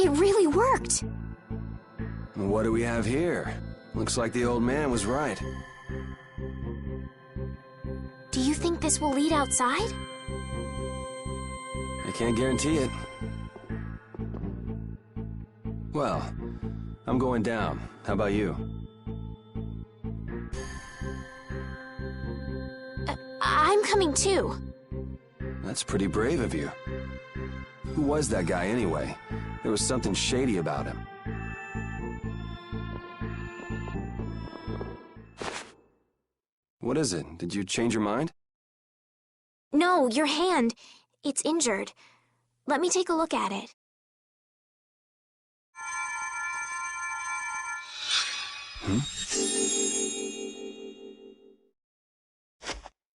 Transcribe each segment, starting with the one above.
It really worked! What do we have here? Looks like the old man was right. Do you think this will lead outside? I can't guarantee it. Well, I'm going down. How about you? I'm coming too. That's pretty brave of you. Who was that guy anyway? There was something shady about him. What is it? Did you change your mind? No, your hand. It's injured. Let me take a look at it.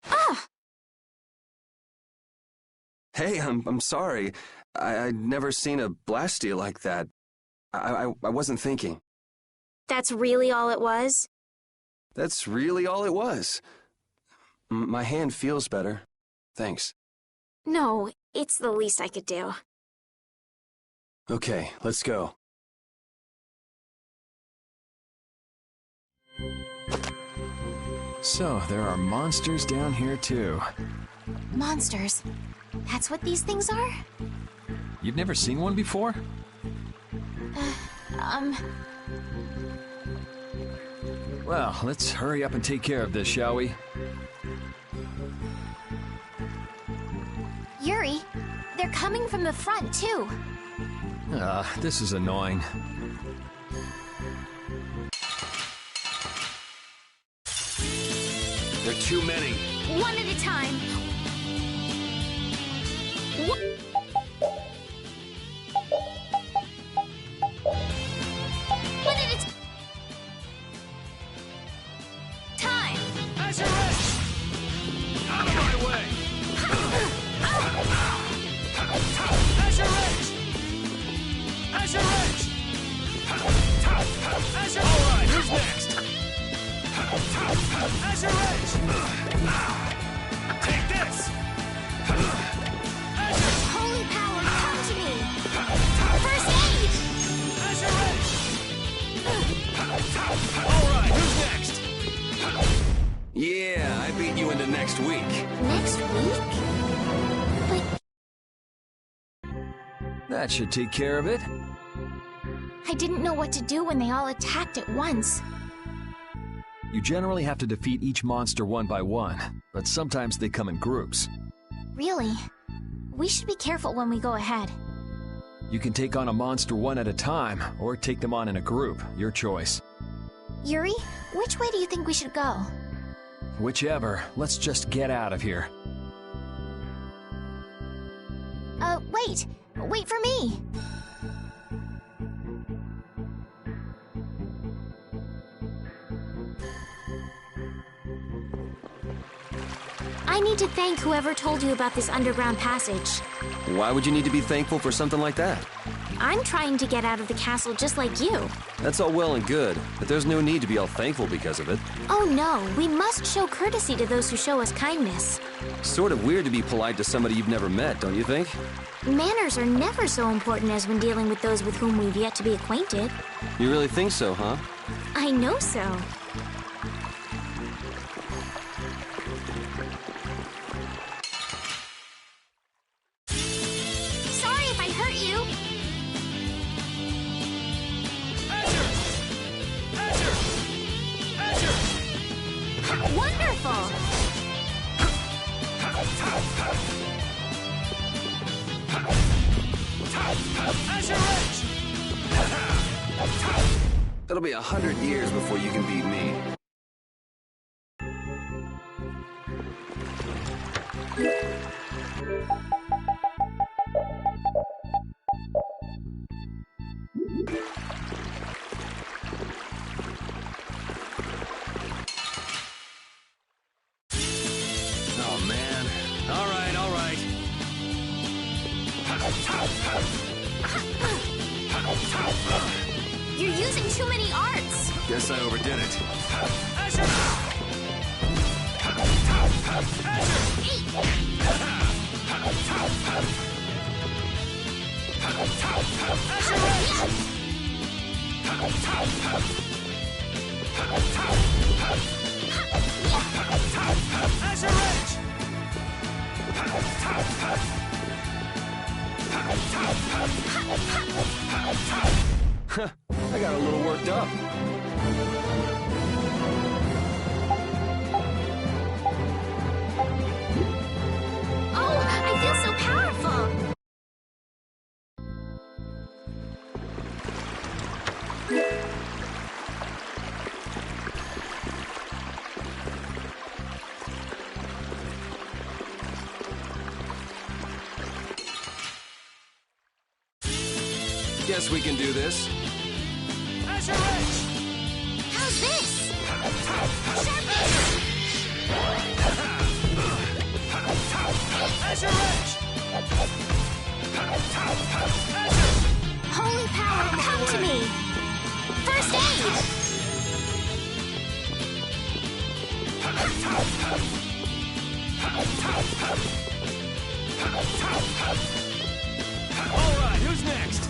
Ah! Hey, I'm sorry. I'd never seen a blastia like that. I wasn't thinking. That's really all it was? That's really all it was. My hand feels better. Thanks. No, it's the least I could do. Okay, let's go. So, there are monsters down here too. Monsters? That's what these things are? You've never seen one before? Well, let's hurry up and take care of this, shall we? Yuri, they're coming from the front, too. This is annoying. There are too many. One at a time. One at a time. Azurus! Out of my way! Azurus! Azurus! Azurus! All right, who's next? Azurus! Take this! Holy power, come to me! First aid! Azurus! All right, who's next? Yeah, I beat you into next week. Next week? But That should take care of it. I didn't know what to do when they all attacked at once. You generally have to defeat each monster one by one, but sometimes they come in groups. Really? We should be careful when we go ahead. You can take on a monster one at a time, or take them on in a group, your choice. Yuri, which way do you think we should go? Whichever, let's just get out of here. Wait! Wait for me! I need to thank whoever told you about this underground passage. Why would you need to be thankful for something like that? I'm trying to get out of the castle just like you. That's all well and good, but there's no need to be all thankful because of it. Oh no, we must show courtesy to those who show us kindness. Sort of weird to be polite to somebody you've never met, don't you think? Manners are never so important as when dealing with those with whom we've yet to be acquainted. You really think so, huh? I know so. It'll be 100 years before you can beat me. Oh, man. All right, all right. You're using too many arts. Guess I overdid it. I got a little worked up. Oh, I feel so powerful. Guess we can do this. How's this? Holy power, come to me. First aid. All right, who's next?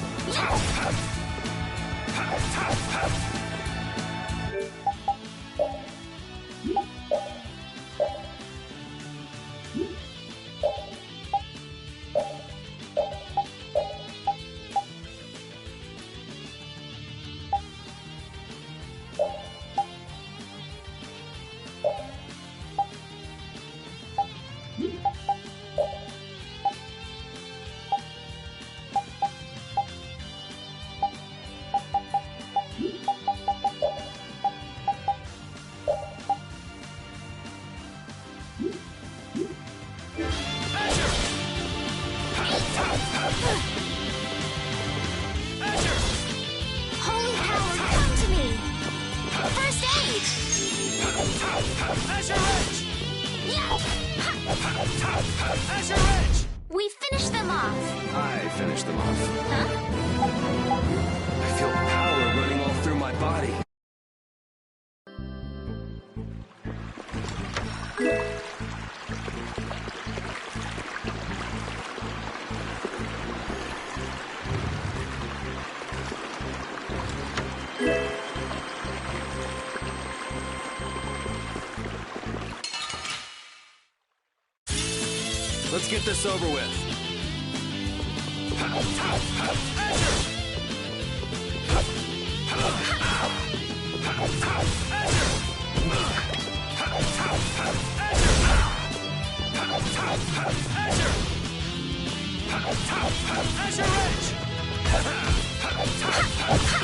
Holy power, come to me. First aid. We finished them off. I finished them off. Huh? I feel power running all through my body. Let's get this over with.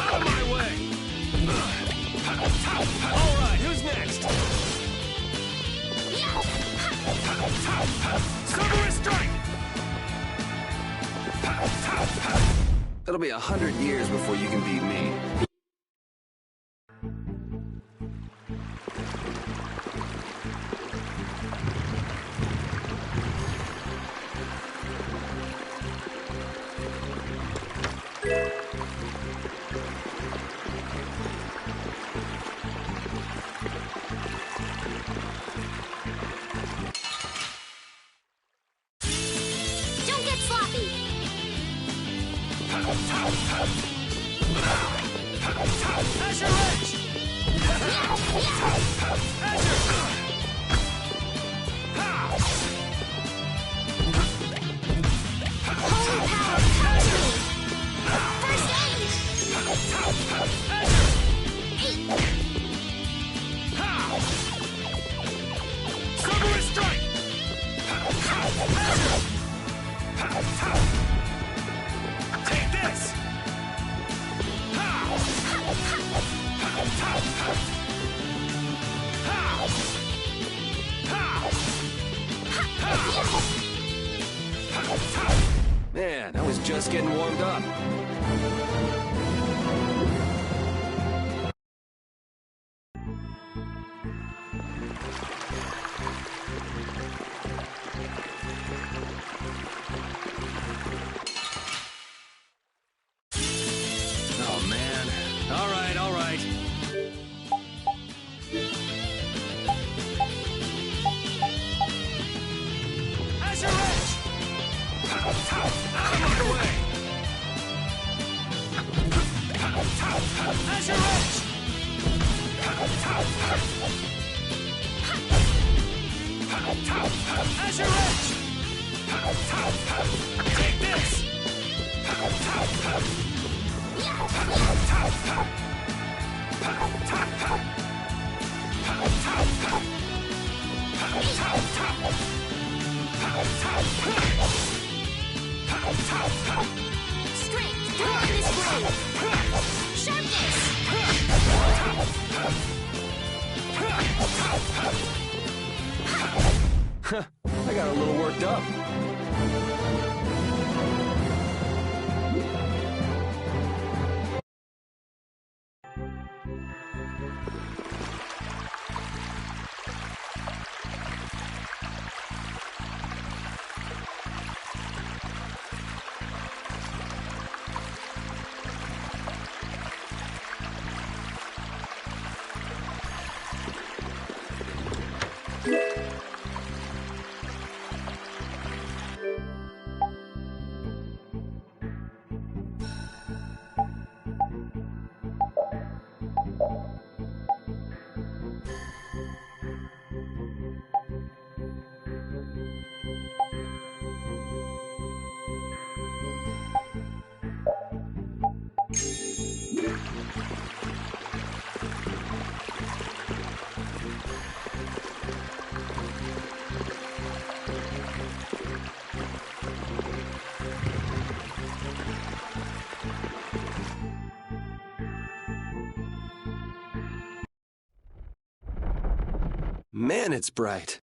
Out of my way! All right, who's next? Silver strike! It'll be 100 years before you can beat me. Don't get sloppy. Holy power, come to me. First aid. Silver strike! Take this! just getting warmed up. Oh, man. All right, all right. Azure Edge! Out of my way! Azure Edge! Azure Edge! Take this! Strength, throw in this blade. Sharpness. I got a little worked up. Man, it's bright.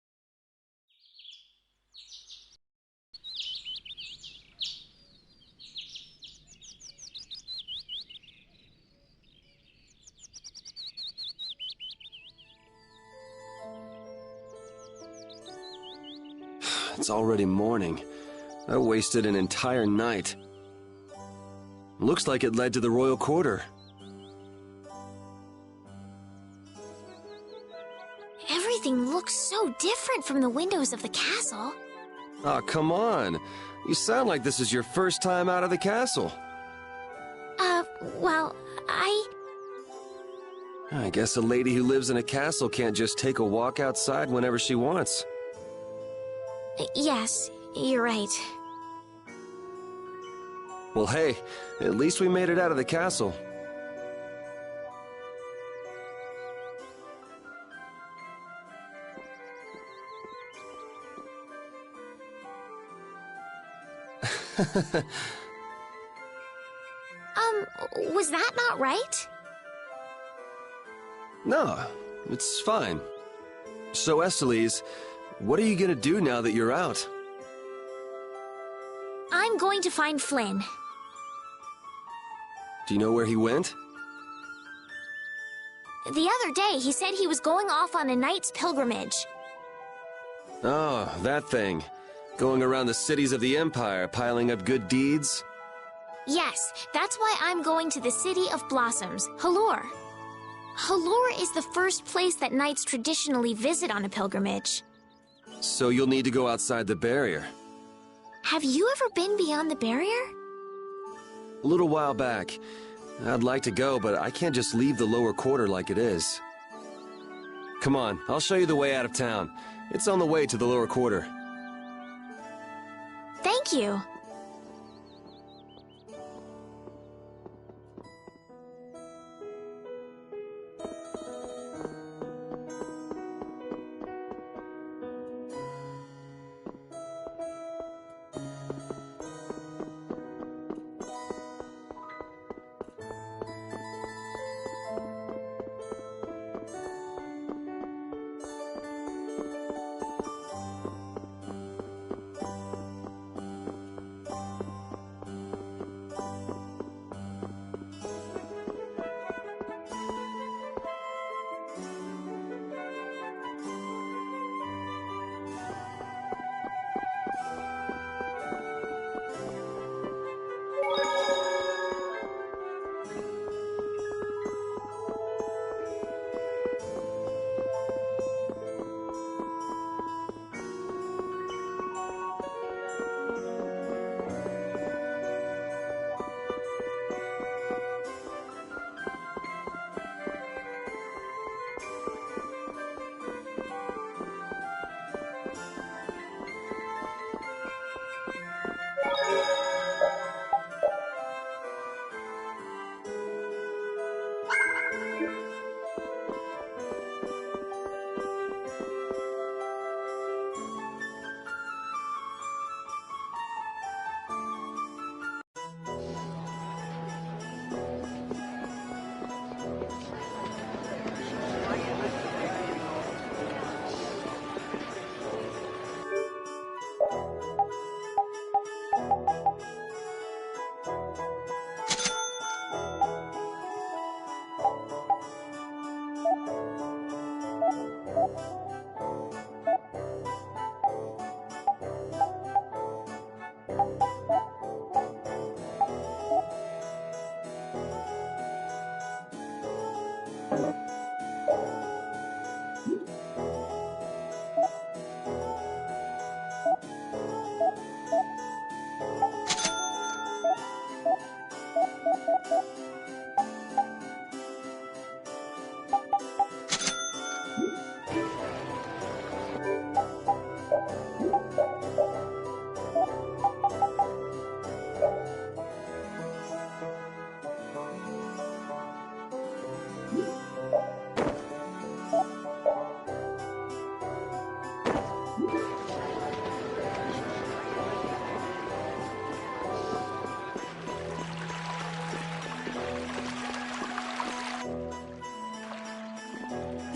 It's already morning. I wasted an entire night. Looks like it led to the royal quarter. Everything looks so different from the windows of the castle. Aw, come on. You sound like this is your first time out of the castle. Well, I guess a lady who lives in a castle can't just take a walk outside whenever she wants. Yes, you're right. Well, hey, at least we made it out of the castle. Was that not right? No, it's fine. So, Estelies, what are you gonna do now that you're out? I'm going to find Flynn. Do you know where he went? The other day, he said he was going off on a knight's pilgrimage. Oh, that thing. Going around the cities of the Empire, piling up good deeds? Yes, that's why I'm going to the City of Blossoms, Halure. Halure is the first place that knights traditionally visit on a pilgrimage. So you'll need to go outside the barrier. Have you ever been beyond the barrier? A little while back. I'd like to go, but I can't just leave the lower quarter like it is. Come on, I'll show you the way out of town. It's on the way to the lower quarter. Thank you.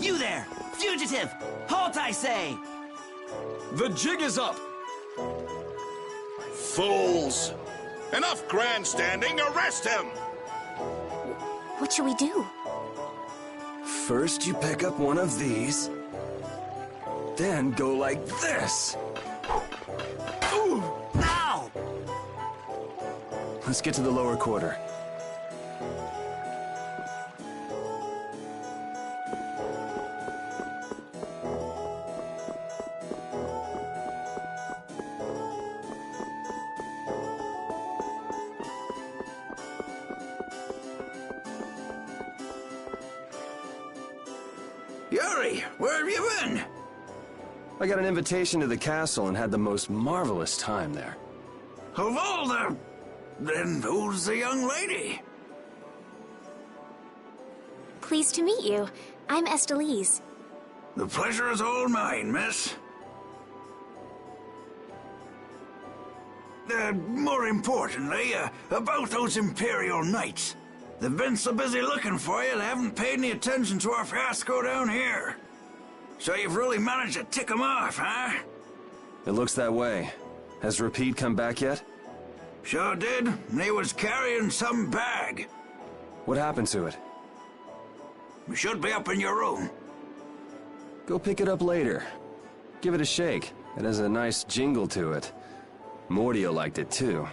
You there! Fugitive! Halt, I say! The jig is up! Fools! Enough grandstanding! Arrest him! What should we do? First you pick up one of these, then go like this. Ooh! Ow! Let's get to the lower quarter. Yuri, where have you been? I got an invitation to the castle and had the most marvelous time there. Of all the... Then who's the young lady? Pleased to meet you. I'm Estelise. The pleasure is all mine, miss. More importantly, about those Imperial Knights. They've been so busy looking for you, they haven't paid any attention to our fiasco down here. So you've really managed to tick them off, huh? It looks that way. Has Repeat come back yet? Sure did. He was carrying some bag. What happened to it? It should be up in your room. Go pick it up later. Give it a shake. It has a nice jingle to it. Mordio liked it too.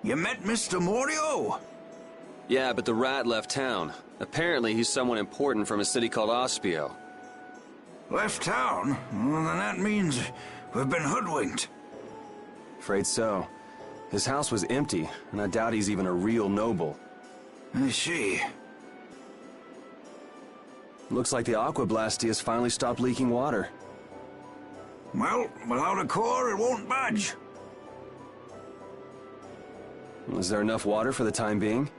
You met Mr. Mordio? Yeah, but the rat left town. Apparently he's someone important from a city called Ospio. Left town? Well, then that means we've been hoodwinked. Afraid so. His house was empty, and I doubt he's even a real noble. I see. Looks like the Aqua Blasty has finally stopped leaking water. Well, without a core, it won't budge. Is there enough water for the time being?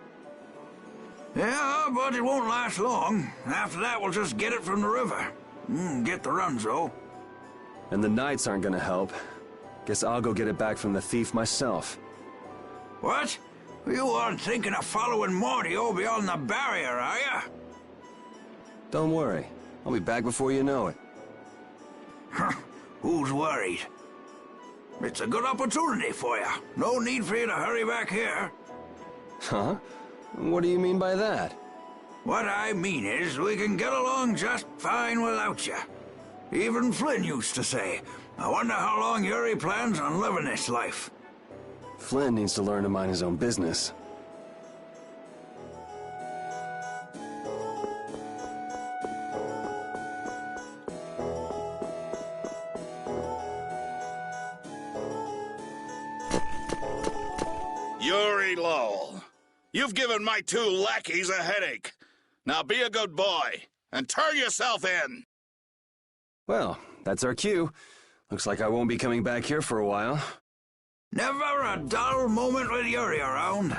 Yeah, but it won't last long. After that, we'll just get it from the river. Get the runs, though. And the Knights aren't gonna help. Guess I'll go get it back from the thief myself. What? You aren't thinking of following Mordio beyond the barrier, are you? Don't worry. I'll be back before you know it. Who's worried? It's a good opportunity for you. No need for you to hurry back here. Huh? What do you mean by that? What I mean is, we can get along just fine without you. Even Flynn used to say, I wonder how long Yuri plans on living this life. Flynn needs to learn to mind his own business. Yuri Lowell, you've given my two lackeys a headache. Now be a good boy, and turn yourself in. Well, that's our cue. Looks like I won't be coming back here for a while. Never a dull moment with Yuri around.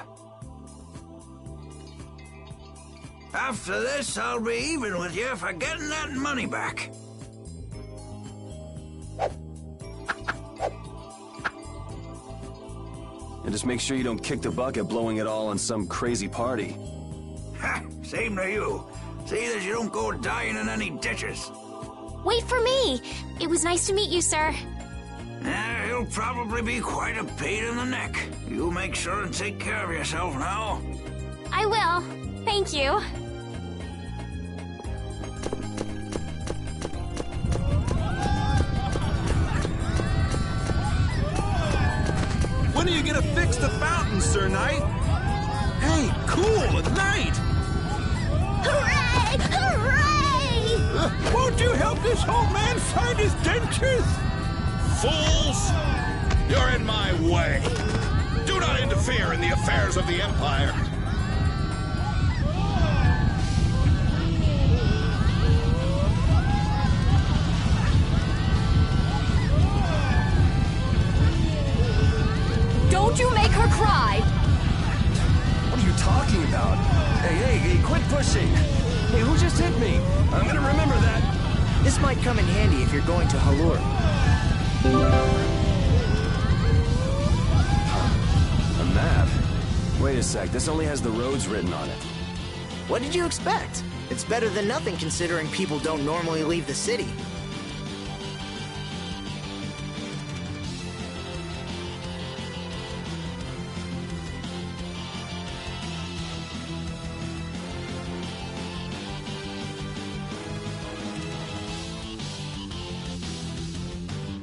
After this, I'll be even with you for getting that money back. And just make sure you don't kick the bucket blowing it all on some crazy party. Ha! Same to you. See that you don't go dying in any ditches. Wait for me! It was nice to meet you, sir. He'll probably be quite a pain in the neck. You make sure and take care of yourself now. I will. Thank you. When are you gonna fix the fountain, Sir Knight? Hey, cool, a knight! Hooray! Hooray! Won't you help this old man find his dentures? Fools! You're in my way. Do not interfere in the affairs of the Empire. quit pushing! Hey, who just hit me? I'm gonna remember that! This might come in handy if you're going to Halur. A map? Wait a sec, this only has the roads written on it. What did you expect? It's better than nothing considering people don't normally leave the city.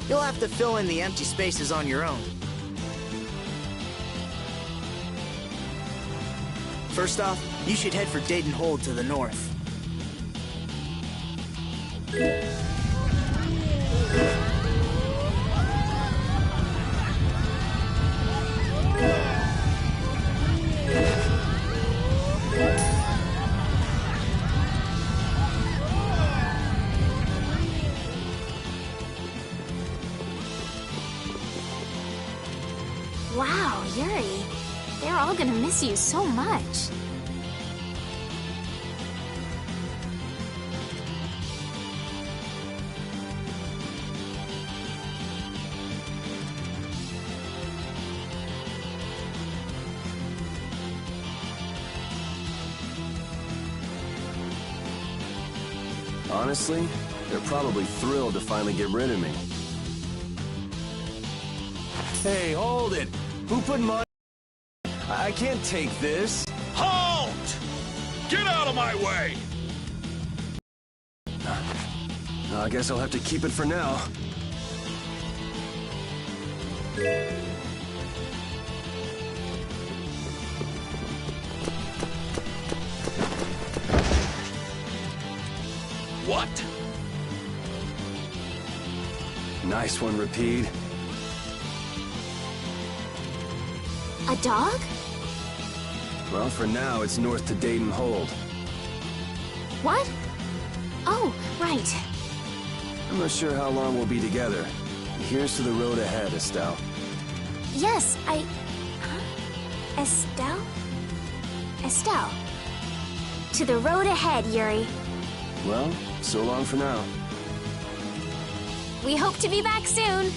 You'll have to fill in the empty spaces on your own. First off, you should head for Dayton Hold to the north. Wow, Yuri. They're all gonna miss you so much. Honestly, they're probably thrilled to finally get rid of me. Hey, hold it! Who put money? I can't take this. Halt! Get out of my way! I guess I'll have to keep it for now. What? Nice one, Rapide. A dog? Well, for now, it's north to Dayton Hold. What? Oh, right. I'm not sure how long we'll be together. Here's to the road ahead, Estelle. Yes, Huh? Estelle? Estelle. To the road ahead, Yuri. Well, so long for now. We hope to be back soon.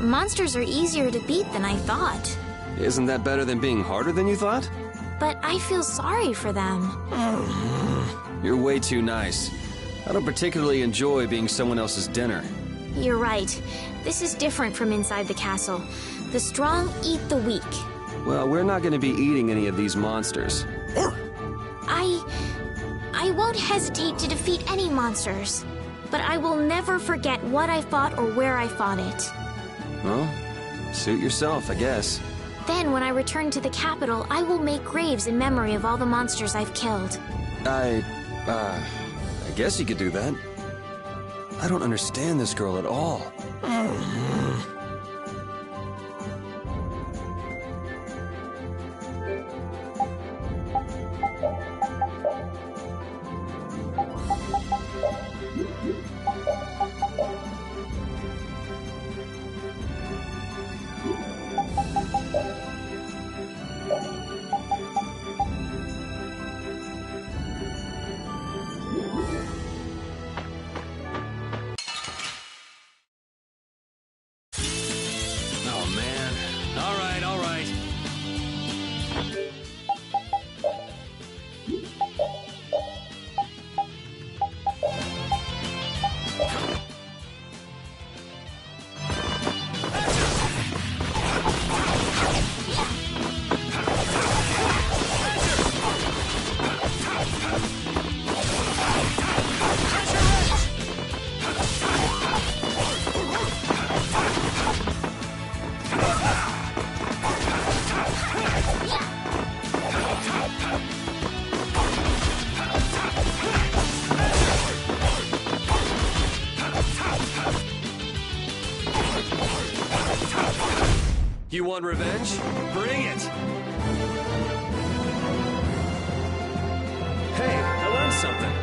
Monsters are easier to beat than I thought. Isn't that better than being harder than you thought? But I feel sorry for them. You're way too nice. I don't particularly enjoy being someone else's dinner. You're right. This is different from inside the castle. The strong eat the weak. Well, we're not going to be eating any of these monsters. I won't hesitate to defeat any monsters. But I will never forget what I fought or where I fought it. Well, suit yourself, I guess. Then, when I return to the capital, I will make graves in memory of all the monsters I've killed. I guess you could do that. I don't understand this girl at all. You want revenge? Bring it! Hey, I learned something.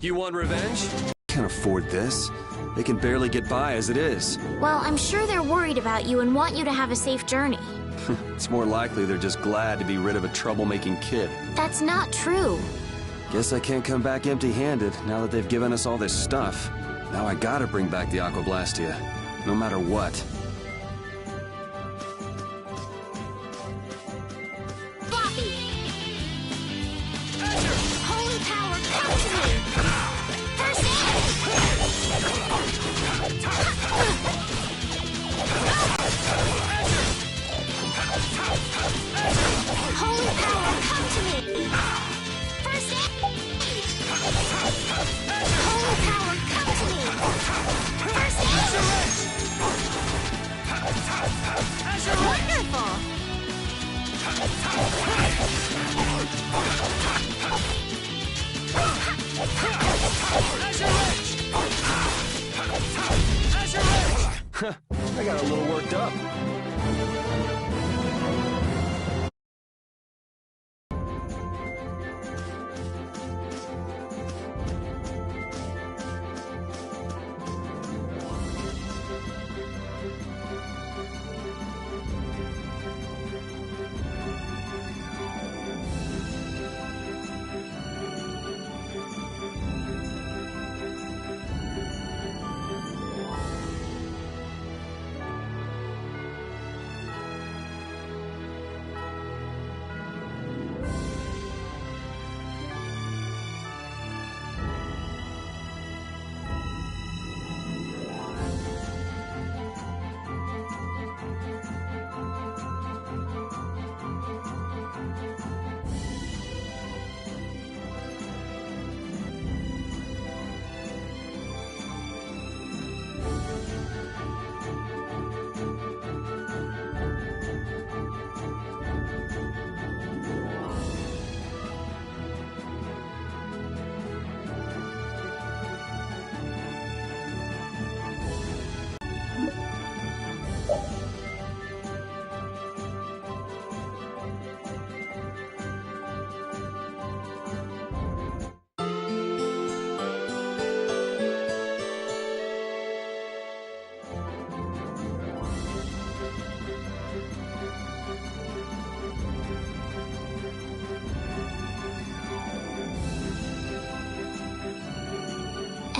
You want revenge? Can't afford this. They can barely get by as it is. Well, I'm sure they're worried about you and want you to have a safe journey. It's more likely they're just glad to be rid of a troublemaking kid. That's not true. Guess I can't come back empty-handed now that they've given us all this stuff. Now I gotta bring back the Aqua Blastia, no matter what. Floppy! Holy power, come to me! First aid! Holy power, come to me! First aid! Holy power, come to me! First aid! Wonderful! I got a little worked up.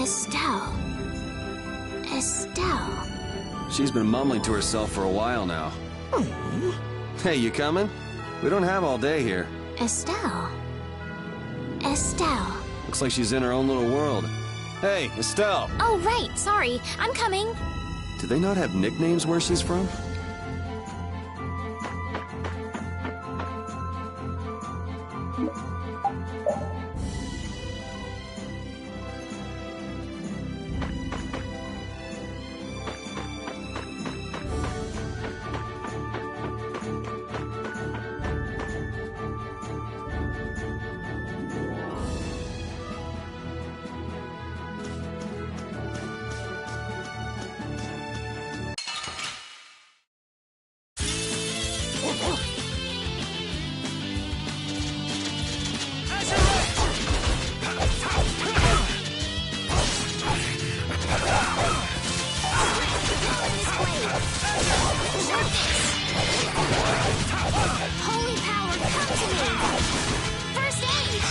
Estelle. Estelle. She's been mumbling to herself for a while now. Hey, you coming? We don't have all day here. Estelle. Estelle. Looks like she's in her own little world. Hey, Estelle! Oh, right. Sorry. I'm coming. Do they not have nicknames where she's from? Holy power, come to me! First aid!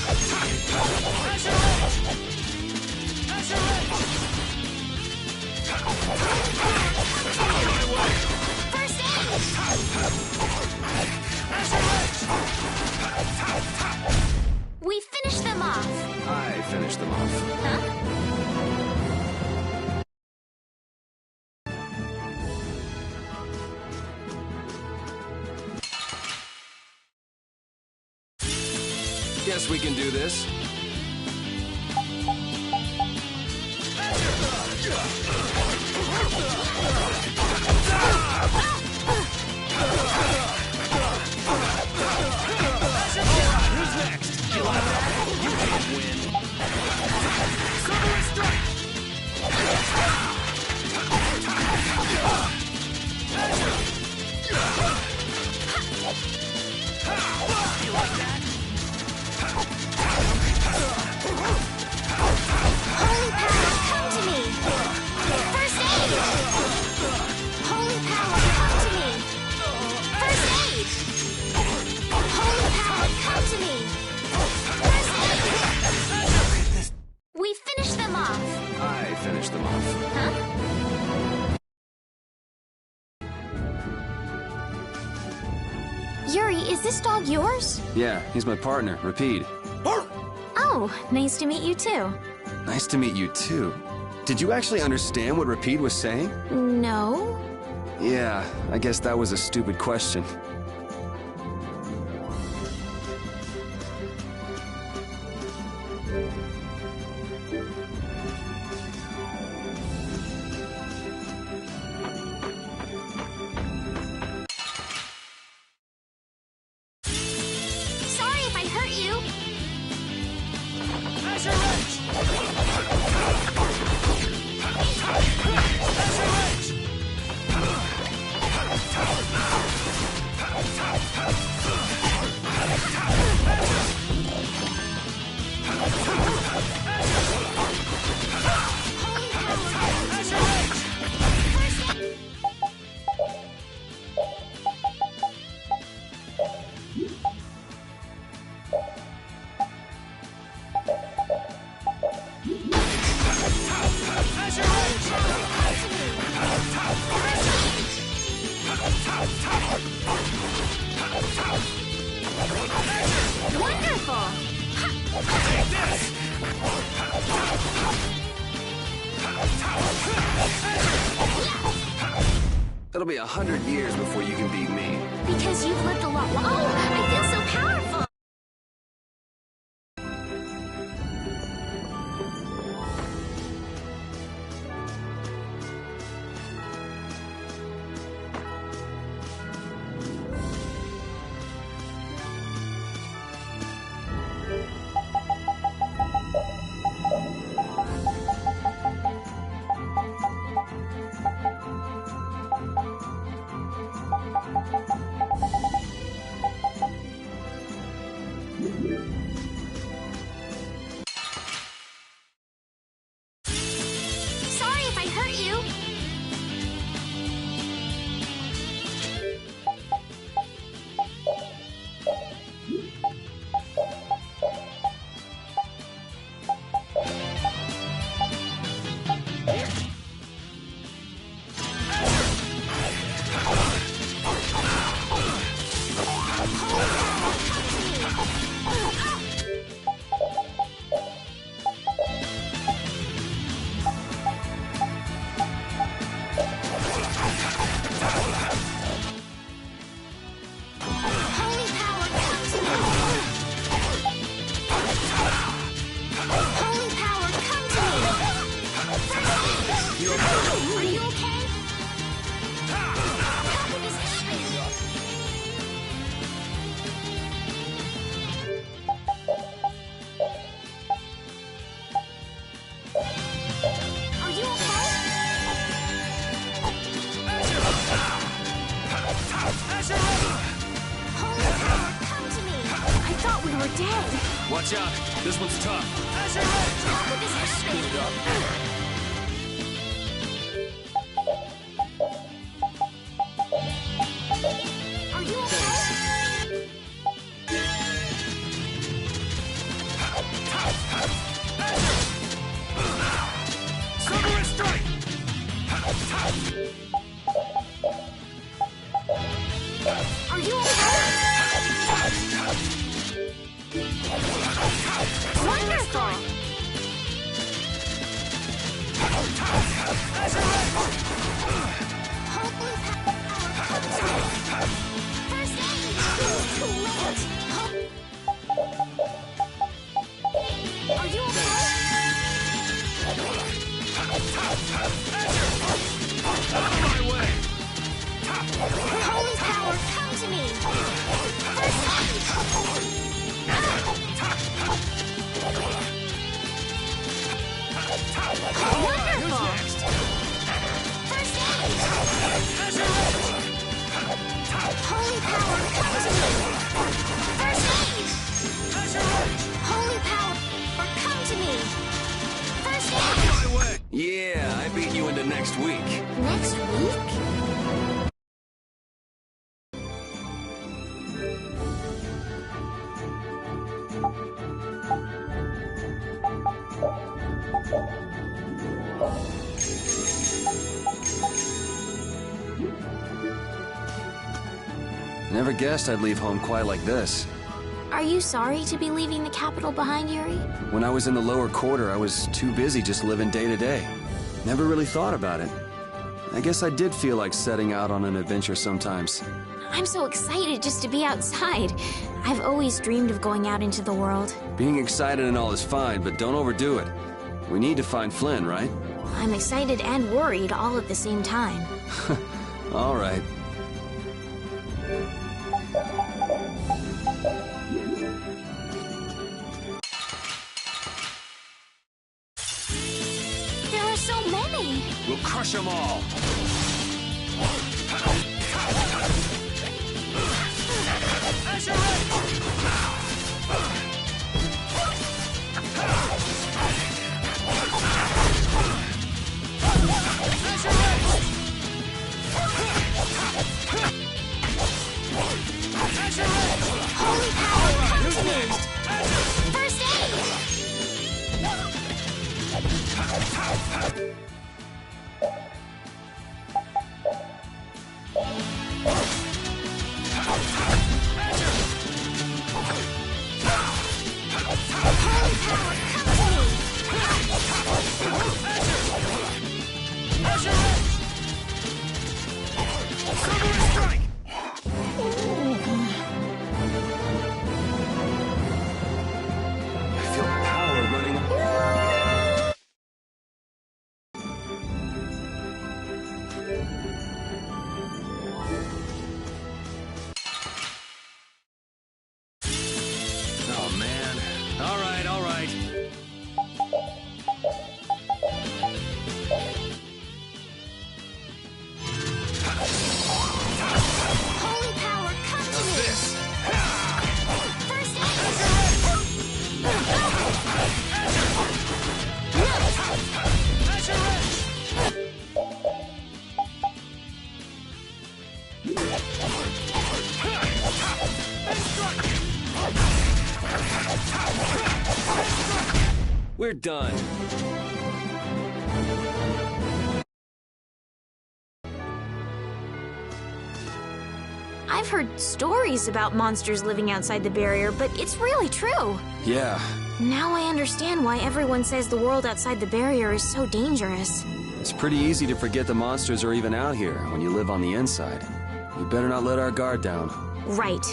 First aid! We finished them off! I finished them off. Huh? Guess we can do this. Who's next? You like that? You can't win. Silver strike! You like that? Holy power, come to me! First aid! Holy power, come to me! First aid! Holy power, come to me! First aid! We finished them off! I finished them off. Huh? Yuri, is this dog yours? Yeah, he's my partner, Rapide. Oh, nice to meet you too. Nice to meet you, too. Did you actually understand what Rapide was saying? No? Yeah, I guess that was a stupid question. Sorry if I hurt you. Azure Edge! Azure Edge! Wonderful! It'll be 100 years before you can beat me. Because you've lived a lot. Oh, I feel so powerful! out. This one's tough. Are you okay? Silver strike! Are you okay? Wonderful! Hopefully, first aid! Too late! Are you okay? Out of my way! Holy power, come to me! First aid! Wonderful! First aid! Holy power, come to me! First aid! Holy power, come to me! First aid! My way! Yeah, I beat you into next week. Next week? Never guessed I'd leave home quite like this. Are you sorry to be leaving the capital behind, Yuri? When I was in the lower quarter, I was too busy just living day to day. Never really thought about it. I guess I did feel like setting out on an adventure sometimes. I'm so excited just to be outside. I've always dreamed of going out into the world. Being excited and all is fine, but don't overdo it. We need to find Flynn, right? I'm excited and worried all at the same time. All right. There are so many! We'll crush them all. Holy power, come to me! First aid! Holy power, come to me! Silver strike! I feel power running. Oh man. All right, all right. Holy power, come to me! First We're done. I've heard stories about monsters living outside the barrier, but it's really true. Yeah, Now I understand why everyone says the world outside the barrier is so dangerous. it's pretty easy to forget the monsters are even out here when you live on the inside. We better not let our guard down. Right.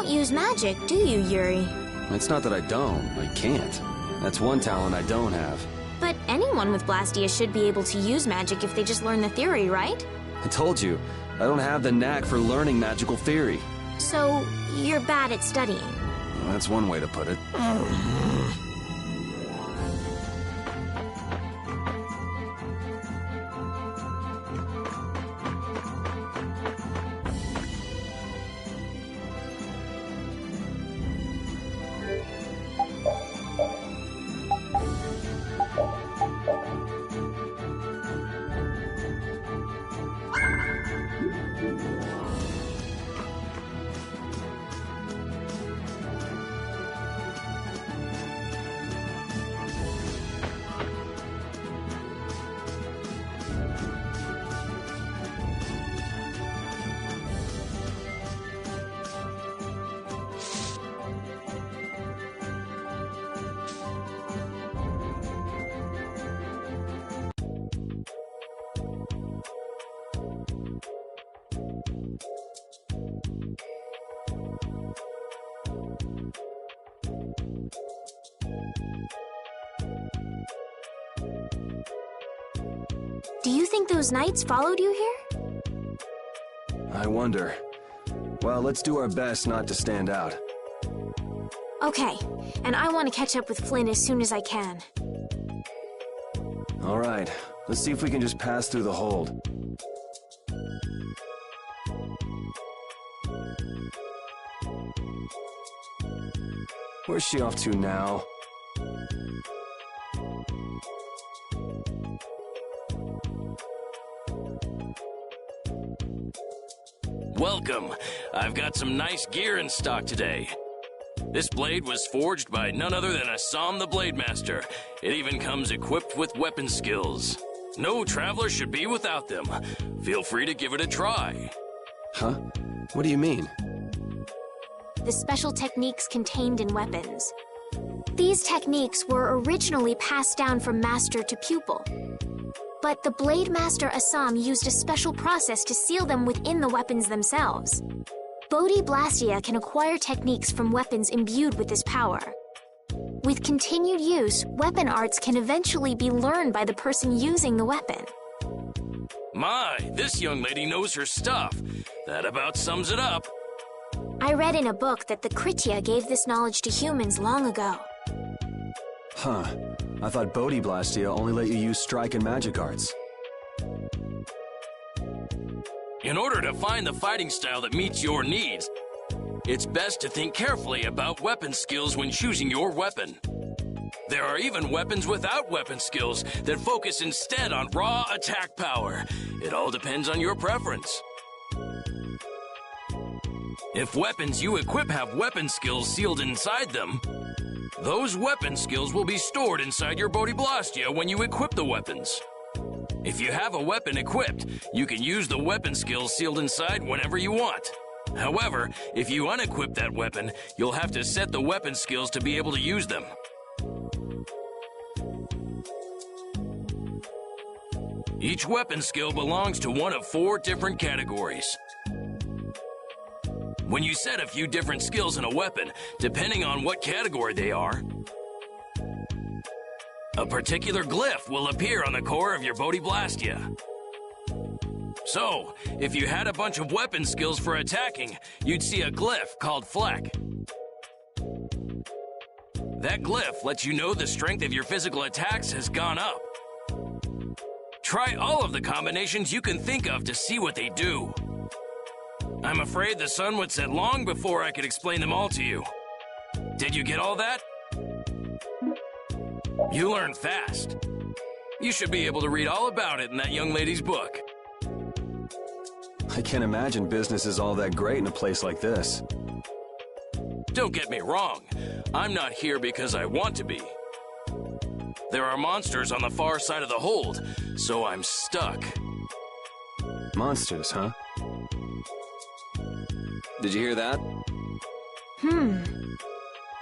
don't use magic, do you, Yuri? It's not that I don't. I can't. That's one talent I don't have. But anyone with Blastia should be able to use magic if they just learn the theory, right? I told you, I don't have the knack for learning magical theory. So, you're bad at studying. Well, that's one way to put it. Do you think those knights followed you here? I wonder. Well, let's do our best not to stand out. Okay, and I want to catch up with Flynn as soon as I can. All right, let's see if we can just pass through the hold. Where's she off to now? Welcome. I've got some nice gear in stock today. This blade was forged by none other than Assam the Blade Master. It even comes equipped with weapon skills. No traveler should be without them. Feel free to give it a try. Huh? What do you mean? The special techniques contained in weapons. These techniques were originally passed down from master to pupil. But the Blade Master Assam used a special process to seal them within the weapons themselves. Bodhi Blastia can acquire techniques from weapons imbued with this power. With continued use, weapon arts can eventually be learned by the person using the weapon. My, this young lady knows her stuff. That about sums it up. I read in a book that the Kritya gave this knowledge to humans long ago. Huh. I thought Bodhi Blastia only let you use strike and magic arts. In order to find the fighting style that meets your needs, it's best to think carefully about weapon skills when choosing your weapon. There are even weapons without weapon skills that focus instead on raw attack power. It all depends on your preference. If weapons you equip have weapon skills sealed inside them, those weapon skills will be stored inside your Bodhi Blastia when you equip the weapons. If you have a weapon equipped, you can use the weapon skills sealed inside whenever you want. However, if you unequip that weapon, you'll have to set the weapon skills to be able to use them. Each weapon skill belongs to one of 4 different categories. When you set a few different skills in a weapon, depending on what category they are, a particular glyph will appear on the core of your Bodhi Blastia. So, if you had a bunch of weapon skills for attacking, you'd see a glyph called Fleck. That glyph lets you know the strength of your physical attacks has gone up. Try all of the combinations you can think of to see what they do. I'm afraid the sun would set long before I could explain them all to you. Did you get all that? You learn fast. You should be able to read all about it in that young lady's book. I can't imagine business is all that great in a place like this. Don't get me wrong. I'm not here because I want to be. There are monsters on the far side of the hold, so I'm stuck. Monsters, huh? Did you hear that?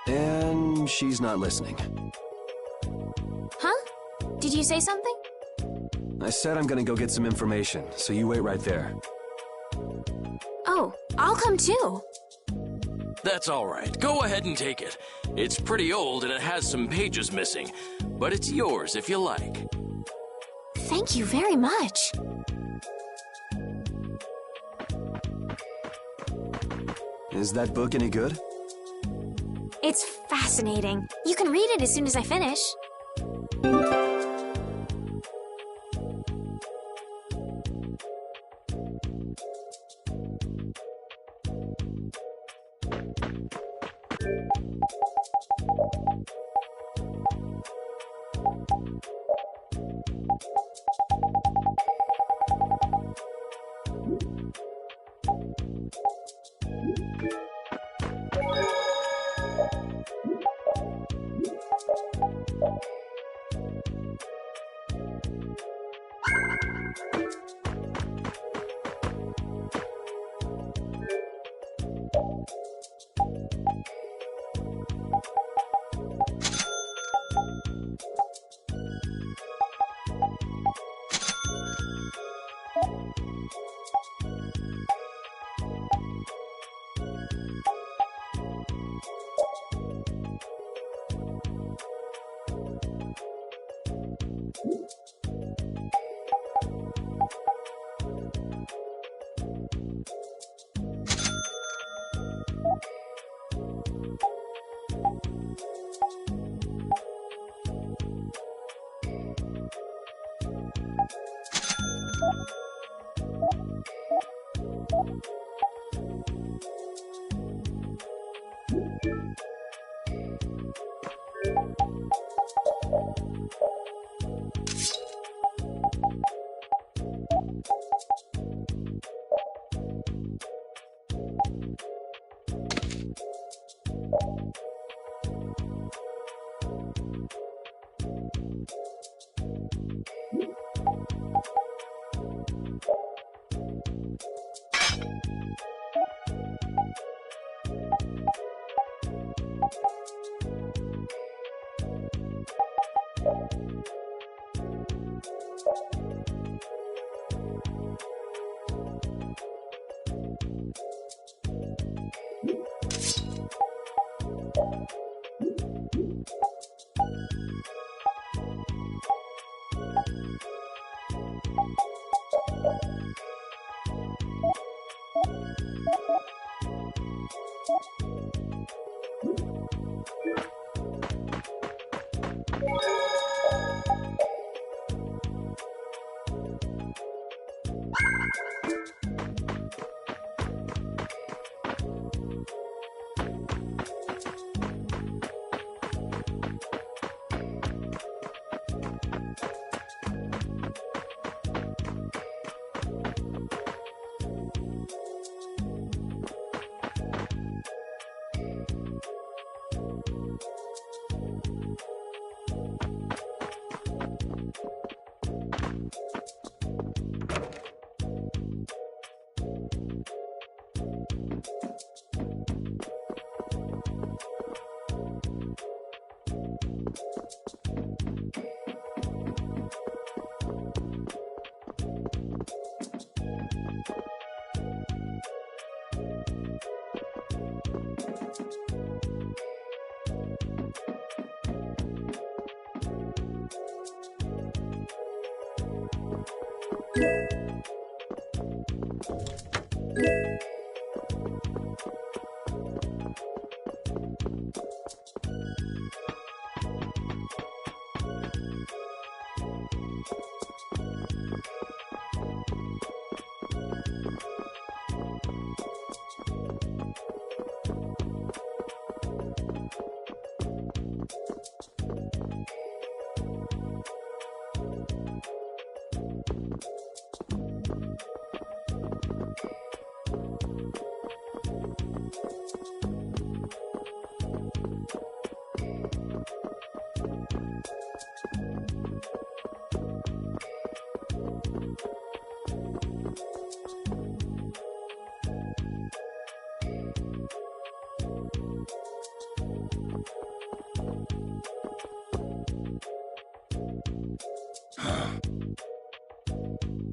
And she's not listening. Huh? Did you say something? I said I'm gonna go get some information, so you wait right there. Oh, I'll come too. That's all right. Go ahead and take it. It's pretty old and it has some pages missing, but it's yours if you like. Thank you very much. Is that book any good? It's fascinating. You can read it as soon as I finish.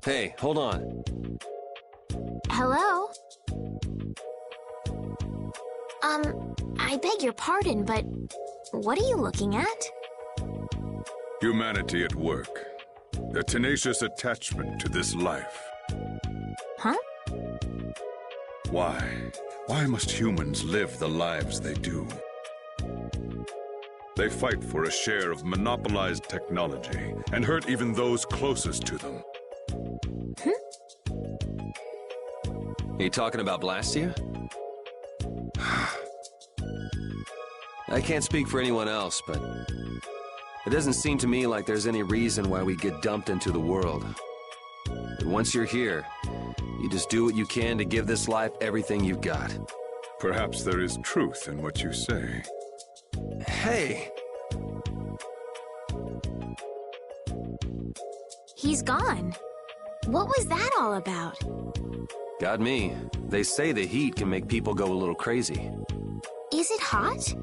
Hey, hold on. Hello? I beg your pardon, but what are you looking at? Humanity at work. Their tenacious attachment to this life. Huh? Why? Why must humans live the lives they do? They fight for a share of monopolized technology and hurt even those closest to them. Are you talking about Blastia? I can't speak for anyone else, but it doesn't seem to me like there's any reason why we get dumped into the world. And once you're here, you just do what you can to give this life everything you've got. Perhaps there is truth in what you say. Hey! He's gone. What was that all about? Got me. They say the heat can make people go a little crazy. Is it hot?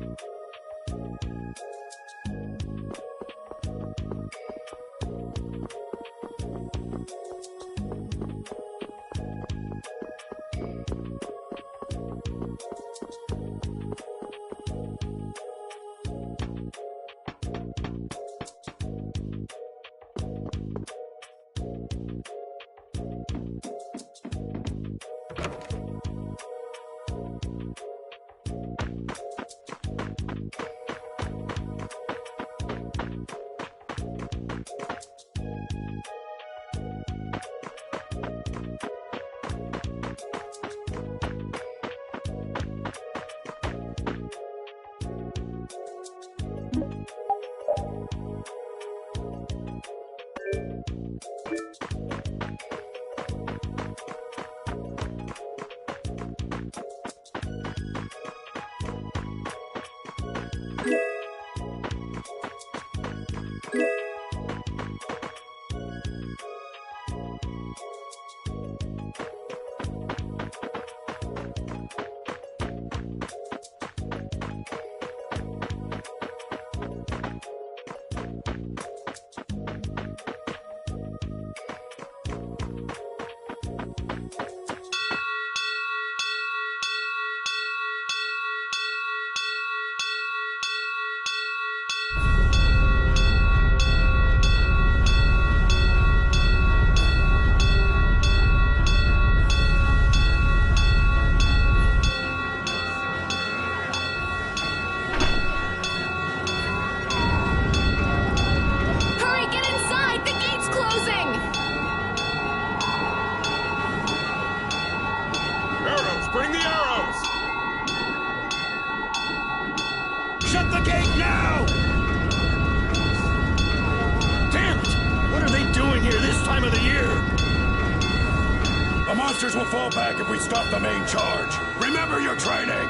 Will fall back if we stop the main charge. Remember your training!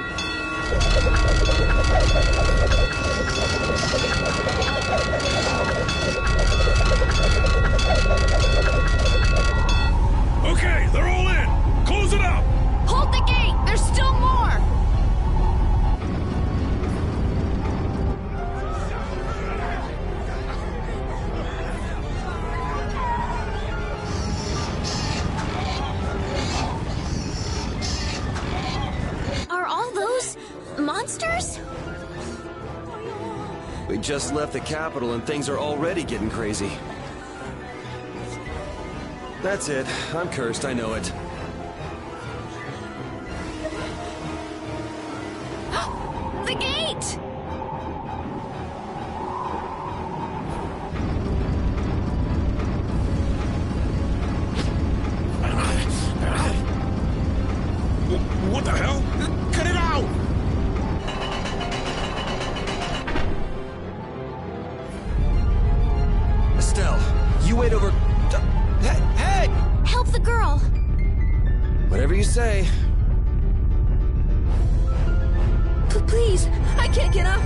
Okay, they're all in! Close it up! Hold the gate! There's still more! Monsters? We just left the capital and things are already getting crazy. That's it. I'm cursed, I know it. The gate! What the hell? Cut it out! You wait over... Hey! Help the girl! Whatever you say. Please, I can't get up.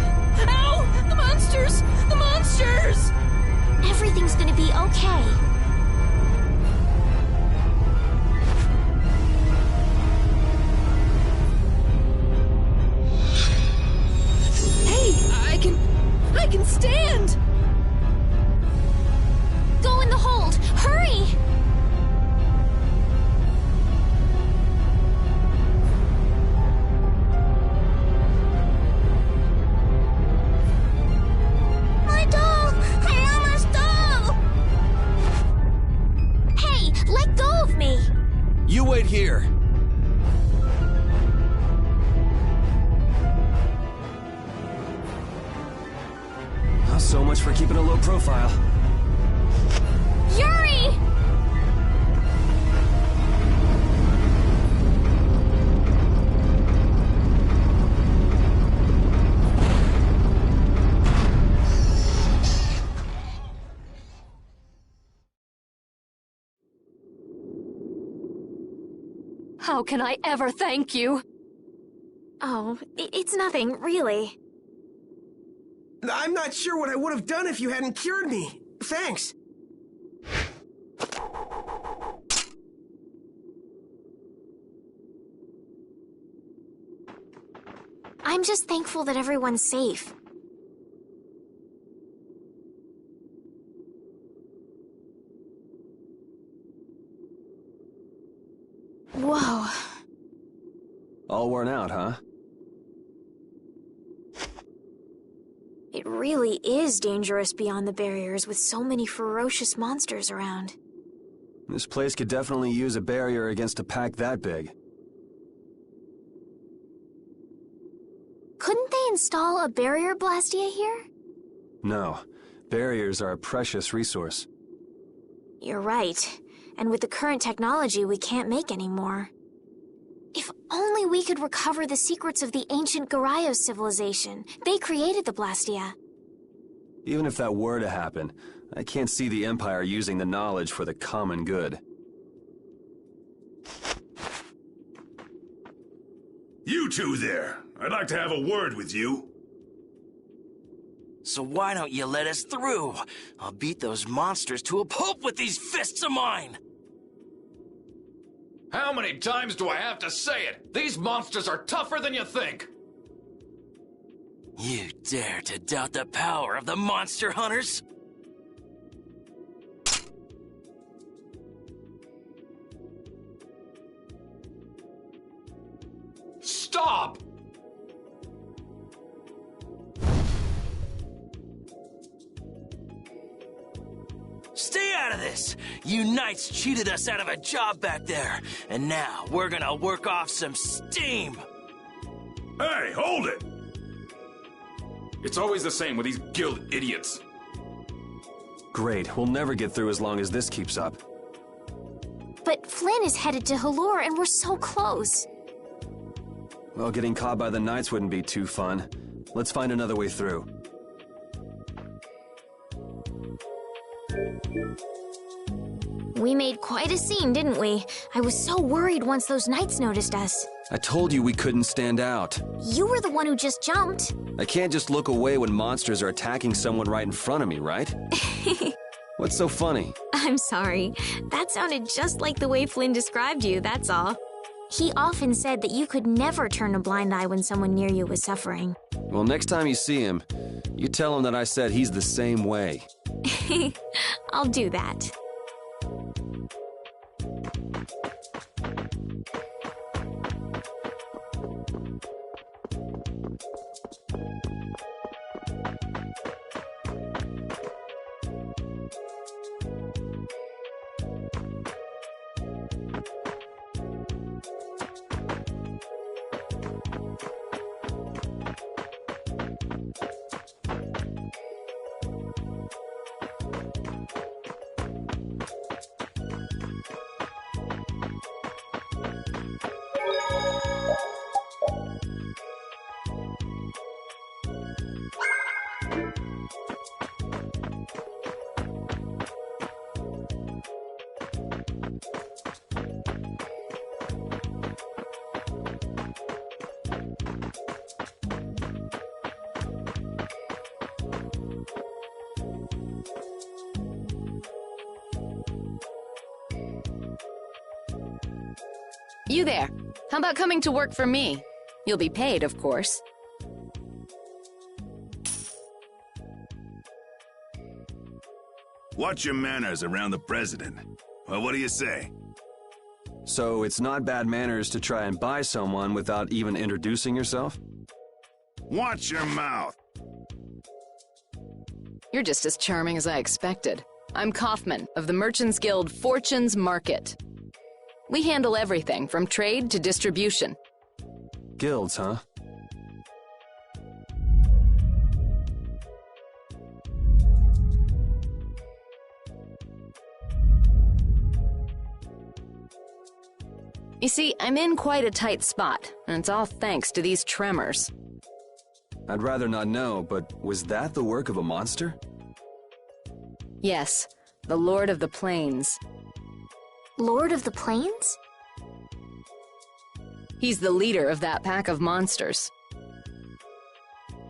Ow! The monsters! The monsters! Everything's gonna be okay. Hey, I can stand! Go in the hold! Hurry! You wait here. Well, so much for keeping a low profile. Yuri! How can I ever thank you? Oh, it's nothing, really. I'm not sure what I would have done if you hadn't cured me. Thanks. I'm just thankful that everyone's safe. Whoa. All worn out, huh? It really is dangerous beyond the barriers with so many ferocious monsters around. This place could definitely use a barrier against a pack that big. Couldn't they install a barrier Blastia here? No. Barriers are a precious resource. You're right. And with the current technology, we can't make any more. If only we could recover the secrets of the ancient Garayos civilization. They created the Blastia. Even if that were to happen, I can't see the Empire using the knowledge for the common good. You two there. I'd like to have a word with you. So why don't you let us through? I'll beat those monsters to a pulp with these fists of mine! How many times do I have to say it? These monsters are tougher than you think! You dare to doubt the power of the monster hunters? Stop! Stay out of this! You knights cheated us out of a job back there, and now we're gonna work off some steam! Hey, hold it! It's always the same with these guild idiots. Great, we'll never get through as long as this keeps up. But Flynn is headed to Halure and we're so close. Well, getting caught by the Knights wouldn't be too fun. Let's find another way through. We made quite a scene, didn't we? I was so worried once those Knights noticed us. I told you we couldn't stand out. You were the one who just jumped. I can't just look away when monsters are attacking someone right in front of me, right? What's so funny? I'm sorry. That sounded just like the way Flynn described you, that's all. He often said that you could never turn a blind eye when someone near you was suffering. Well, next time you see him, you tell him that I said he's the same way. I'll do that. You there. How about coming to work for me? You'll be paid, of course. Watch your manners around the president. Well, what do you say? So it's not bad manners to try and buy someone without even introducing yourself? Watch your mouth. You're just as charming as I expected. I'm Kaufman of the Merchants Guild Fortune's Market. We handle everything from trade to distribution. Guilds, huh? You see, I'm in quite a tight spot, and it's all thanks to these tremors. I'd rather not know, but was that the work of a monster? Yes, the Lord of the Plains. Lord of the Plains? He's the leader of that pack of monsters.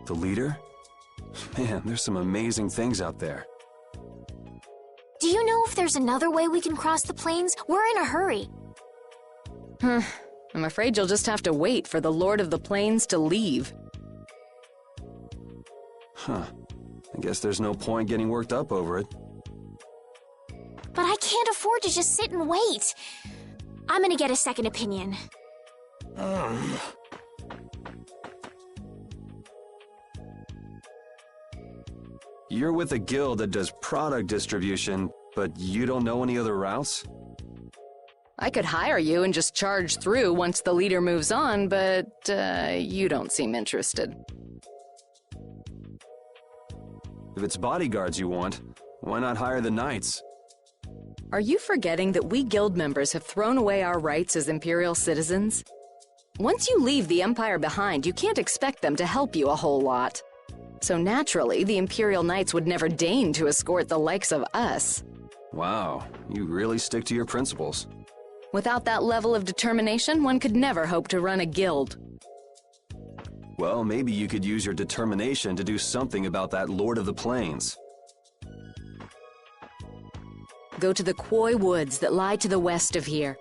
The leader? Man, there's some amazing things out there. Do you know if there's another way we can cross the plains? We're in a hurry. I'm afraid you'll just have to wait for the Lord of the Plains to leave. Huh. I guess there's no point getting worked up over it. But I can't afford to just sit and wait. I'm gonna get a second opinion. You're with a guild that does product distribution, but you don't know any other routes? I could hire you and just charge through once the leader moves on, but you don't seem interested. If it's bodyguards you want, why not hire the knights? Are you forgetting that we guild members have thrown away our rights as Imperial citizens? Once you leave the Empire behind, you can't expect them to help you a whole lot. So naturally, the Imperial Knights would never deign to escort the likes of us. Wow, you really stick to your principles. Without that level of determination, one could never hope to run a guild. Well, maybe you could use your determination to do something about that Lord of the Plains. Go to the Koi Woods that lie to the west of here.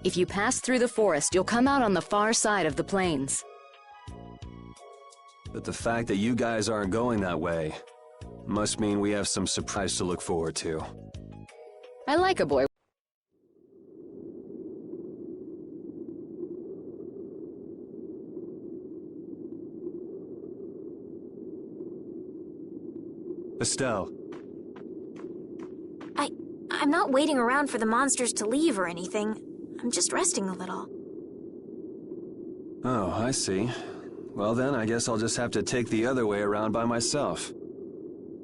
If you pass through the forest, you'll come out on the far side of the plains. But the fact that you guys aren't going that way must mean we have some surprise to look forward to. I like a boy. Estelle. I'm not waiting around for the monsters to leave or anything. I'm just resting a little. Oh, I see. Well then, I guess I'll just have to take the other way around by myself.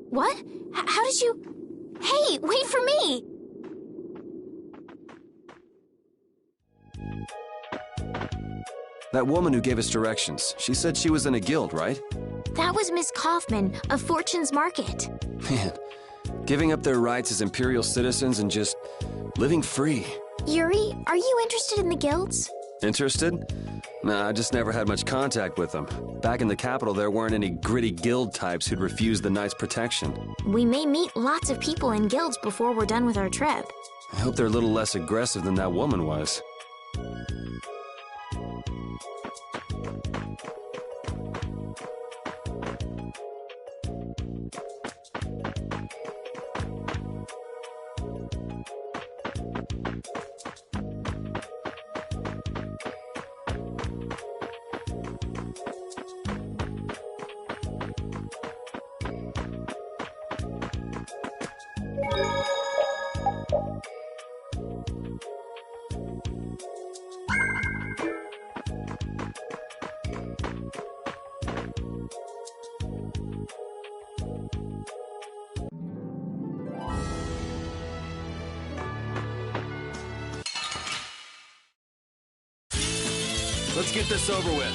What? How did you... Hey, wait for me! That woman who gave us directions, she said she was in a guild, right? That was Miss Kaufman of Fortune's Market. Man, giving up their rights as Imperial citizens and just living free. Yuri, are you interested in the guilds? Interested? Nah, I just never had much contact with them. Back in the capital, there weren't any gritty guild types who'd refuse the Knights' protection. We may meet lots of people in guilds before we're done with our trip. I hope they're a little less aggressive than that woman was. Let's get this over with.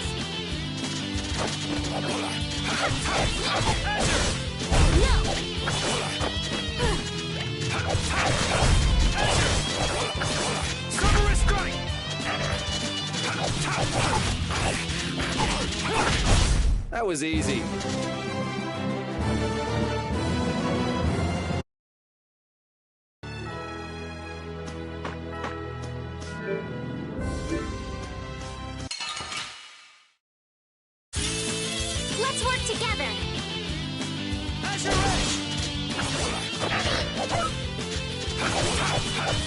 Summary strike! That was easy. Let's work together! Azure Edge!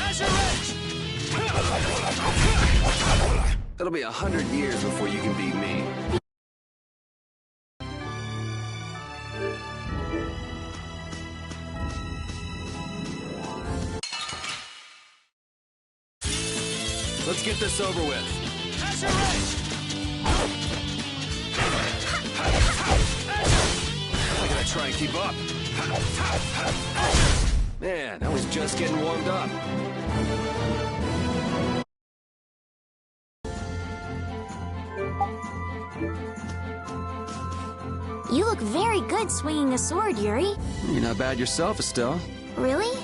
Azure Edge! It'll be 100 years before you can beat me. let's get this over with. I gotta try and keep up. Man, I was just getting warmed up. You look very good swinging a sword, Yuri. You're not bad yourself, Estelle. Really?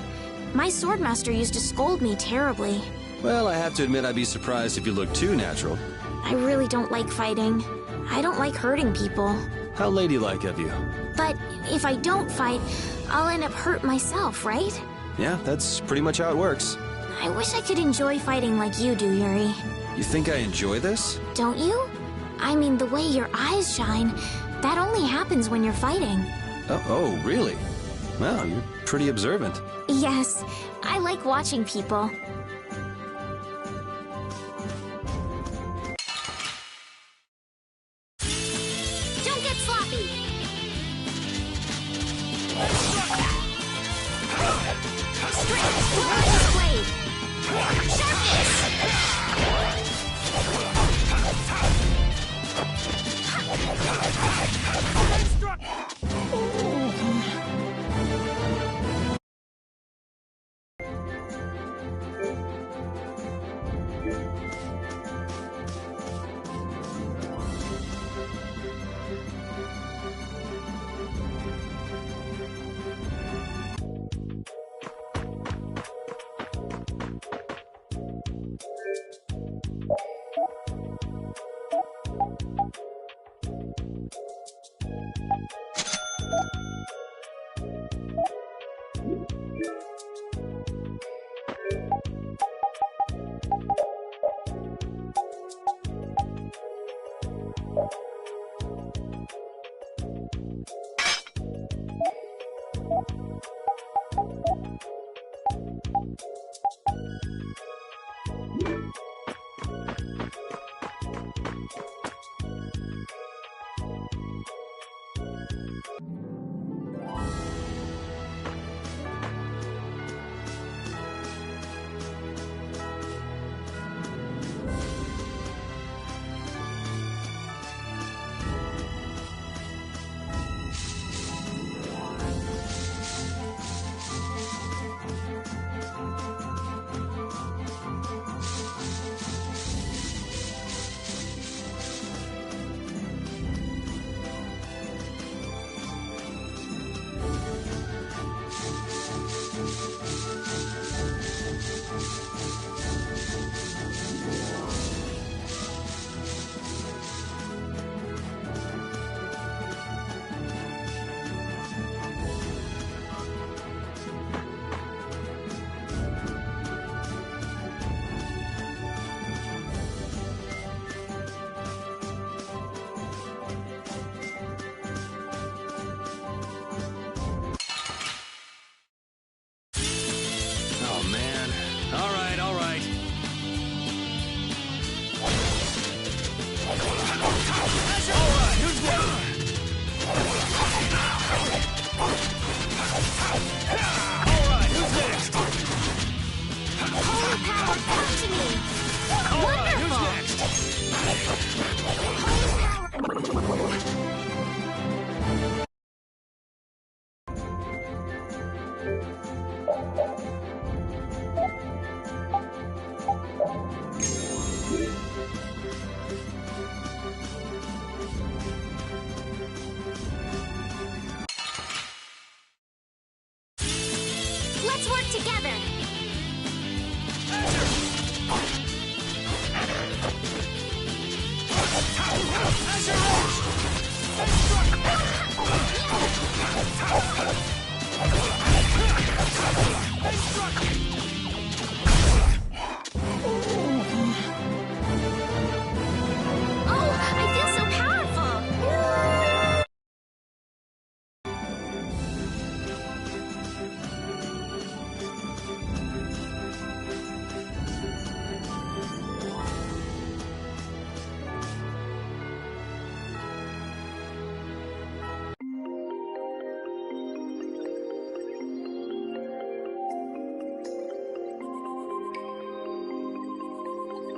My swordmaster used to scold me terribly. Well, I have to admit I'd be surprised if you looked too natural. I really don't like fighting. I don't like hurting people. How ladylike of you. But if I don't fight, I'll end up hurt myself, right? Yeah, that's pretty much how it works. I wish I could enjoy fighting like you do, Yuri. You think I enjoy this? Don't you? I mean, the way your eyes shine, that only happens when you're fighting. Oh, really? Wow, you're pretty observant. Yes, I like watching people. Don't get sloppy! Strength, Warrior's blade!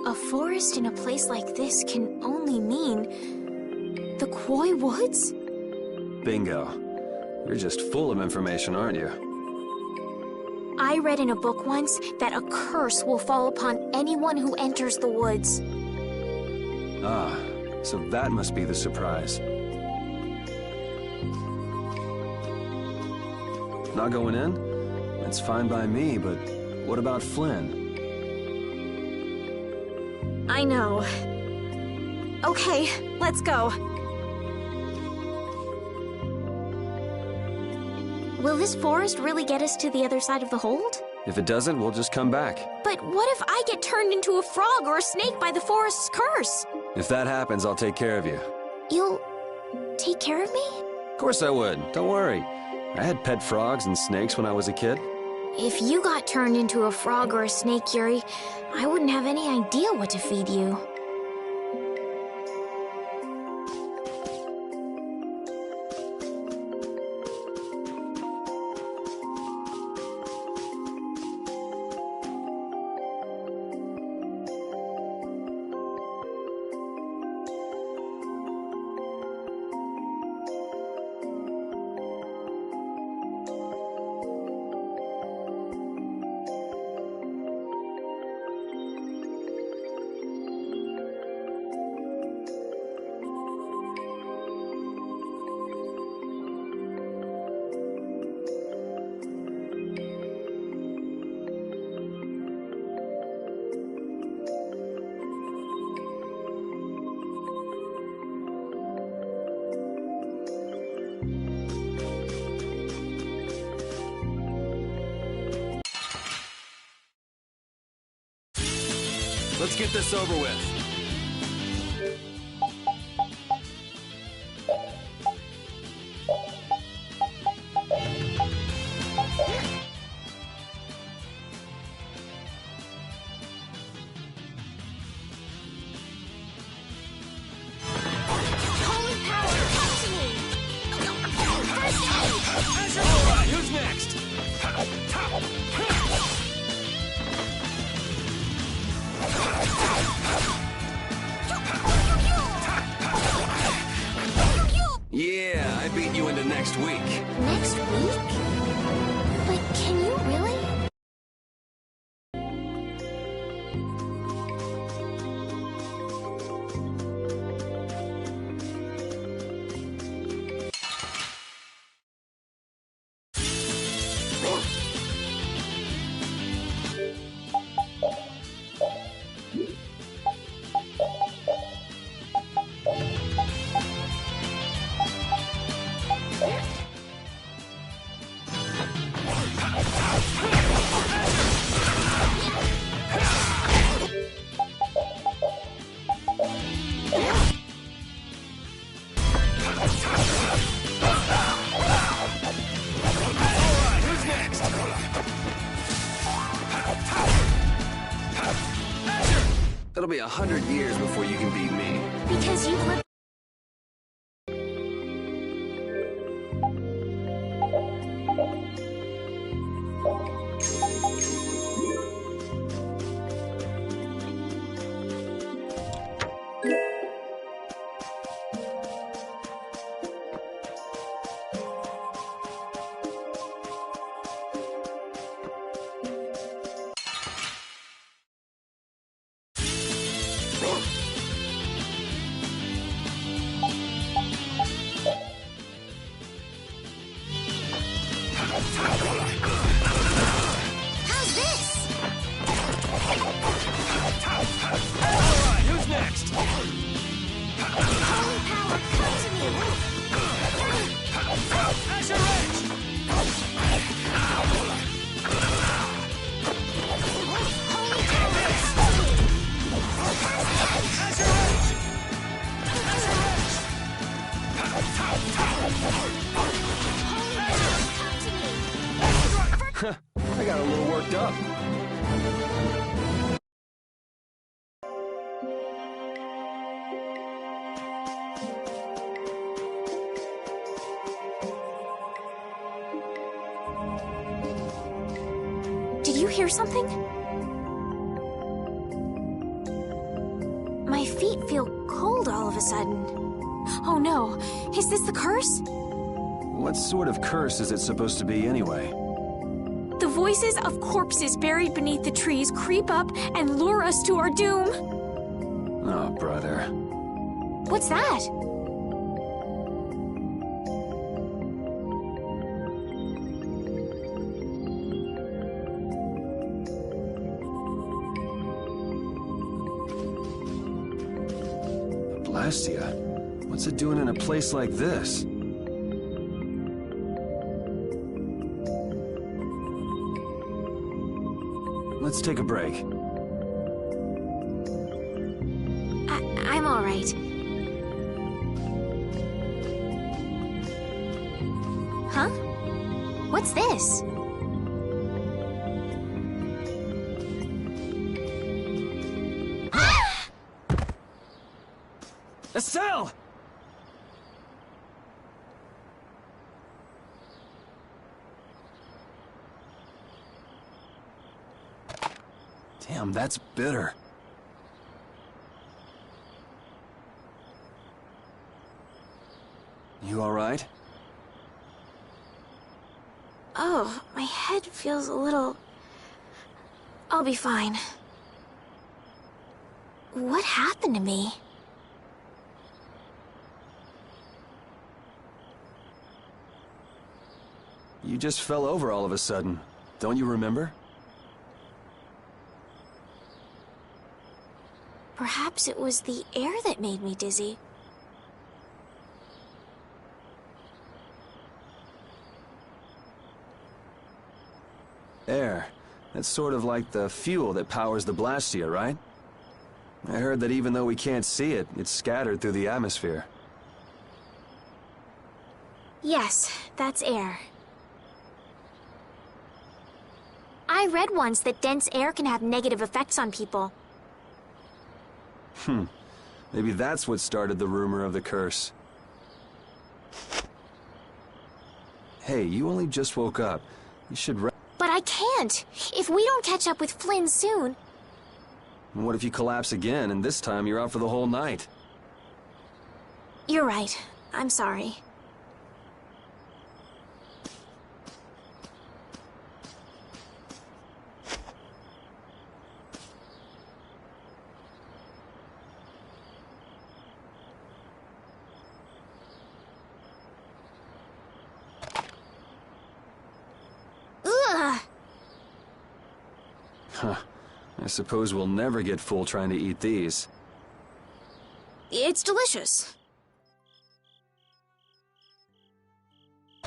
A forest in a place like this can only mean the Koi Woods? Bingo. You're just full of information, aren't you? I read in a book once that a curse will fall upon anyone who enters the woods. Ah, so that must be the surprise. Not going in? That's fine by me, but what about Flynn? I know. Okay, let's go. Will this forest really get us to the other side of the hold? If it doesn't, we'll just come back. But what if I get turned into a frog or a snake by the forest's curse? If that happens, I'll take care of you. You'll take care of me? Of course I would. Don't worry. I had pet frogs and snakes when I was a kid. If you got turned into a frog or a snake, Yuri, I wouldn't have any idea what to feed you. Let's get this over with. Holy power, come to me! First aid! Alright, who's next? Yeah, I beat you into next week. Next week? But can you really? It'll be 100 years before you can beat me. Because you've lived. How's this? Alright, who's next? Holy power, come to me! Azure Edge! Holy I got a little worked up. Did you hear something? My feet feel cold all of a sudden. Oh no, is this the curse? What sort of curse is it supposed to be anyway? The voices of corpses buried beneath the trees creep up and lure us to our doom. Oh, brother. What's that? Blastia? What's it doing in a place like this? Let's take a break. I'm all right. Huh? What's this? Estelle! Damn, that's bitter. You all right? Oh, my head feels a little... I'll be fine. What happened to me? You just fell over all of a sudden. Don't you remember? Perhaps it was the air that made me dizzy. Air. That's sort of like the fuel that powers the Blastia, right? I heard that even though we can't see it, it's scattered through the atmosphere. Yes, that's air. I read once that dense air can have negative effects on people. Maybe that's what started the rumor of the curse. Hey, you only just woke up. You should rest. But I can't! If we don't catch up with Flynn soon... What if you collapse again, and this time you're out for the whole night? You're right. I'm sorry. Huh. I suppose we'll never get full trying to eat these. It's delicious.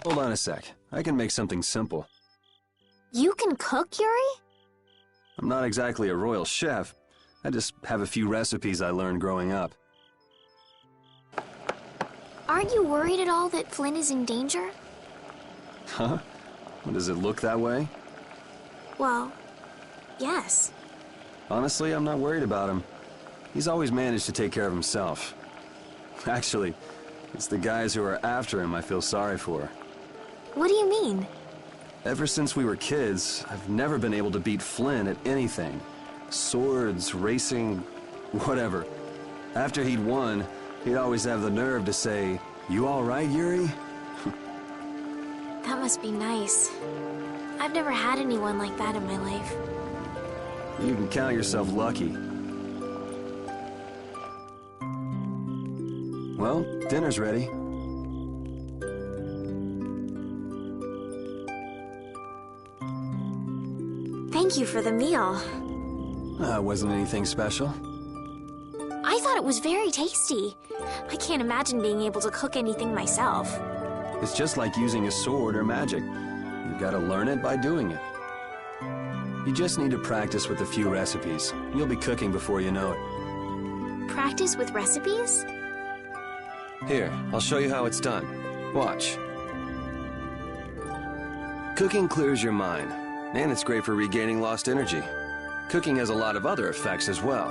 Hold on a sec. I can make something simple. You can cook, Yuri? I'm not exactly a royal chef. I just have a few recipes I learned growing up. Aren't you worried at all that Flynn is in danger? Huh? Does it look that way? Well, yes. Honestly, I'm not worried about him. He's always managed to take care of himself. Actually, it's the guys who are after him I feel sorry for. What do you mean? Ever since we were kids, I've never been able to beat Flynn at anything. Swords, racing, whatever. After he'd won, he'd always have the nerve to say, "You all right, Yuri?" That must be nice. I've never had anyone like that in my life. You can count yourself lucky. Well, dinner's ready. Thank you for the meal. Wasn't anything special. I thought it was very tasty. I can't imagine being able to cook anything myself. It's just like using a sword or magic. You've got to learn it by doing it. You just need to practice with a few recipes. You'll be cooking before you know it. Practice with recipes? Here, I'll show you how it's done. Watch. Cooking clears your mind, and it's great for regaining lost energy. Cooking has a lot of other effects as well.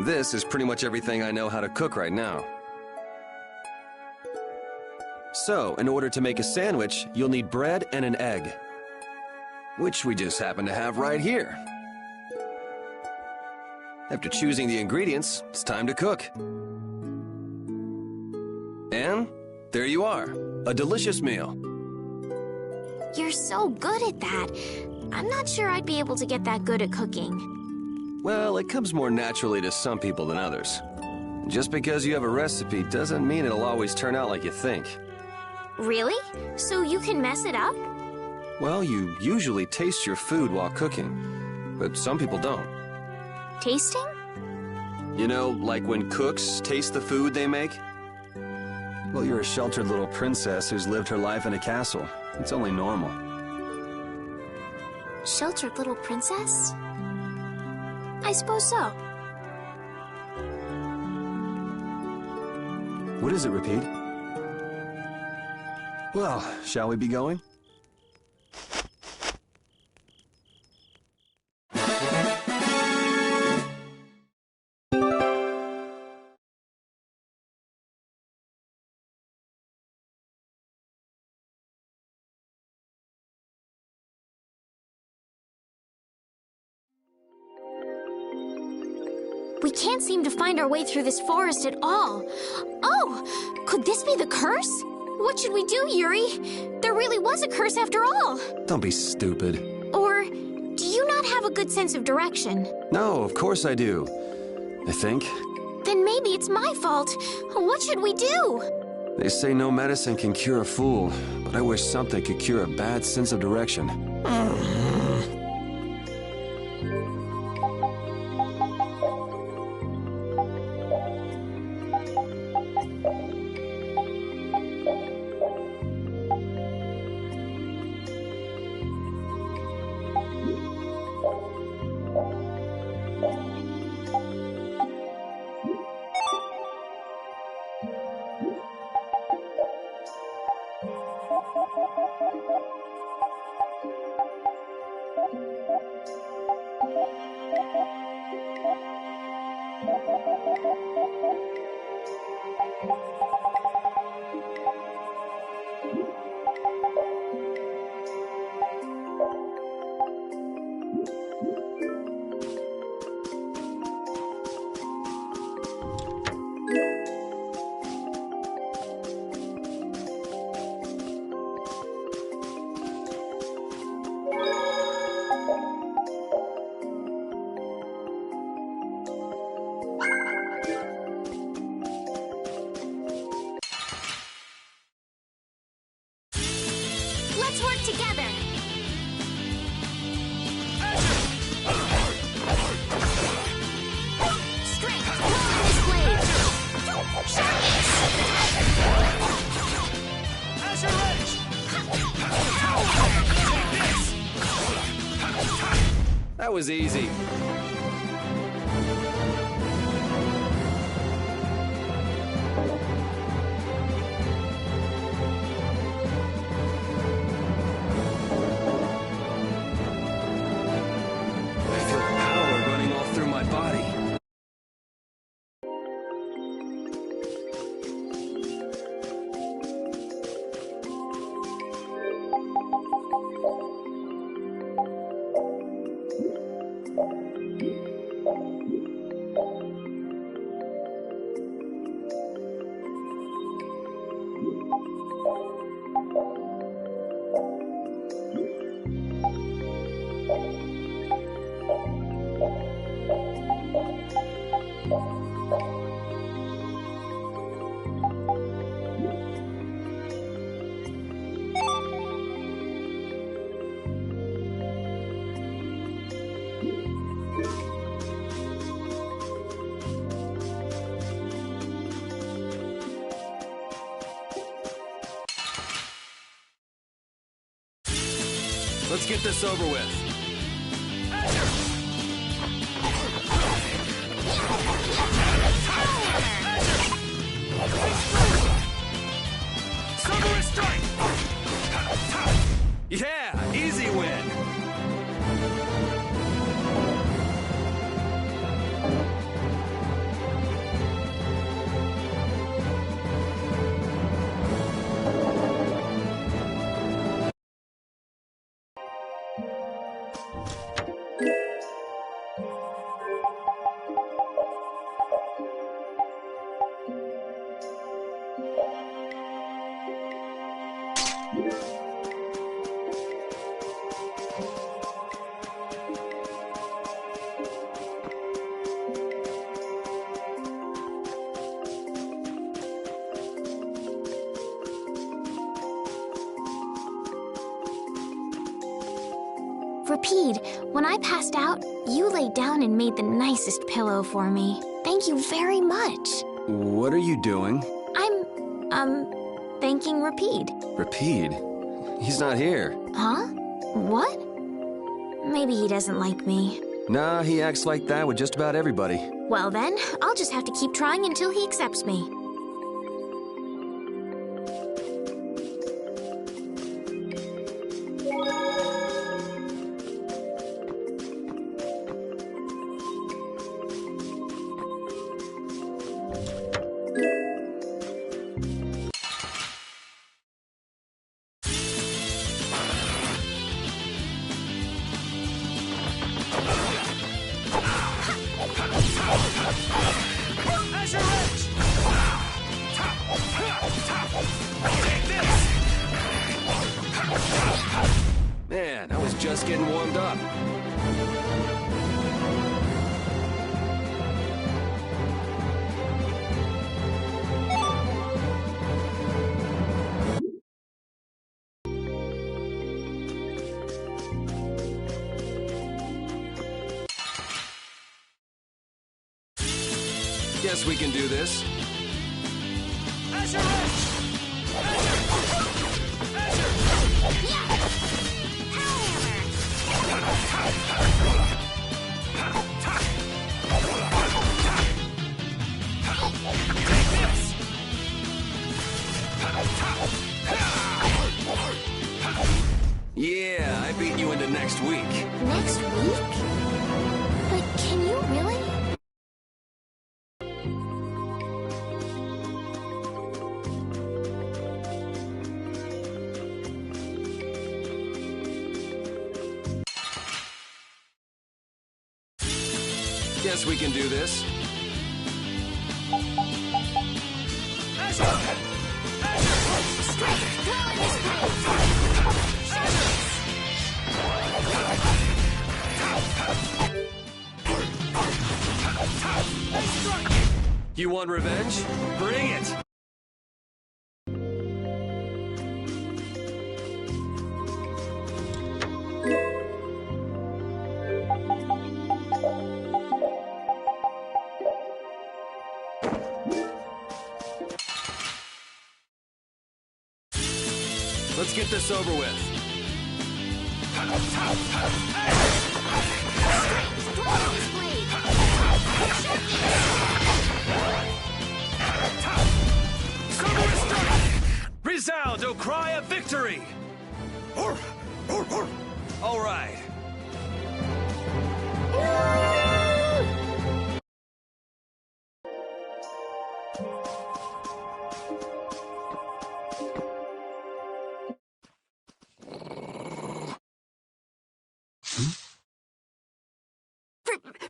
This is pretty much everything I know how to cook right now. So, in order to make a sandwich, you'll need bread and an egg, which we just happen to have right here. After choosing the ingredients, it's time to cook. And there you are, a delicious meal. You're so good at that. I'm not sure I'd be able to get that good at cooking. Well, it comes more naturally to some people than others. Just because you have a recipe doesn't mean it'll always turn out like you think. Really? So you can mess it up? Well, you usually taste your food while cooking, but some people don't. Tasting? You know, like when cooks taste the food they make? Well, you're a sheltered little princess who's lived her life in a castle. It's only normal. Sheltered little princess? I suppose so. What is it, Repeat? Well, shall we be going? We can't seem to find our way through this forest at all. Oh! Could this be the curse? What should we do, Yuri? There really was a curse after all. Don't be stupid. Or do you not have a good sense of direction? No, of course I do. I think. Then maybe it's my fault. What should we do? They say no medicine can cure a fool, but I wish something could cure a bad sense of direction. Let's work together. Strength, power this blade. Sharpness. Azure Edge! That was easy. Let's get this over with. Summer strike! Yeah, easy win. Rapide, when I passed out, you laid down and made the nicest pillow for me. Thank you very much. What are you doing? I'm, thanking Rapide. Rapide? He's not here. Huh? What? Maybe he doesn't like me. Nah, he acts like that with just about everybody. Well then, I'll just have to keep trying until he accepts me. Man, I was just getting warmed up. Guess we can do this. Yeah, I beat you into next week. Next week? But can you really? Guess we can do this. You want revenge? Bring it! Let's get this over with. Resound, O cry of victory! All right.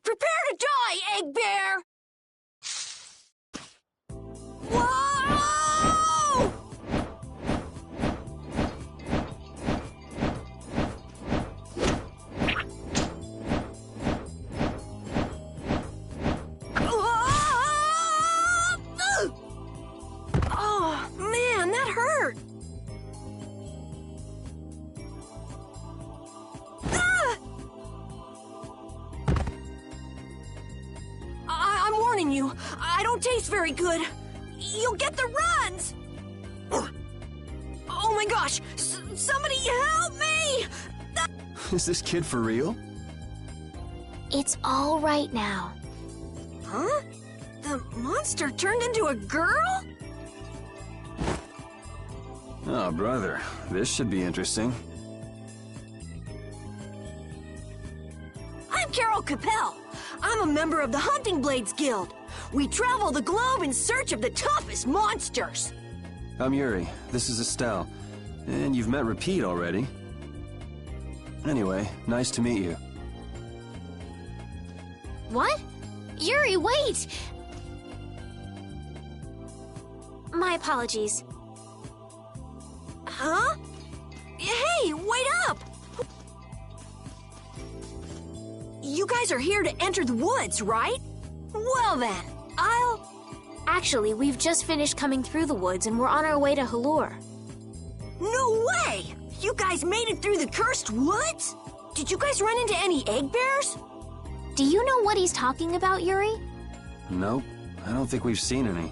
Prepare to die, Egg Bear! Whoa! Oh, man, that hurt! I'm warning you, I don't taste very good. You'll get the runs! Oh my gosh! Somebody help me! Is this kid for real? It's all right now. Huh? The monster turned into a girl? Oh, brother. This should be interesting. I'm Carol Capel. I'm a member of the Hunting Blades Guild. We travel the globe in search of the toughest monsters. I'm Yuri. This is Estelle. And you've met Rapide already. Anyway, nice to meet you. What? Yuri, wait! My apologies. Huh? Hey, wait up! You guys are here to enter the woods, right? Well then, Actually, we've just finished coming through the woods and we're on our way to Halure. No way! You guys made it through the cursed woods? Did you guys run into any egg bears? Do you know what he's talking about, Yuri? Nope, I don't think we've seen any.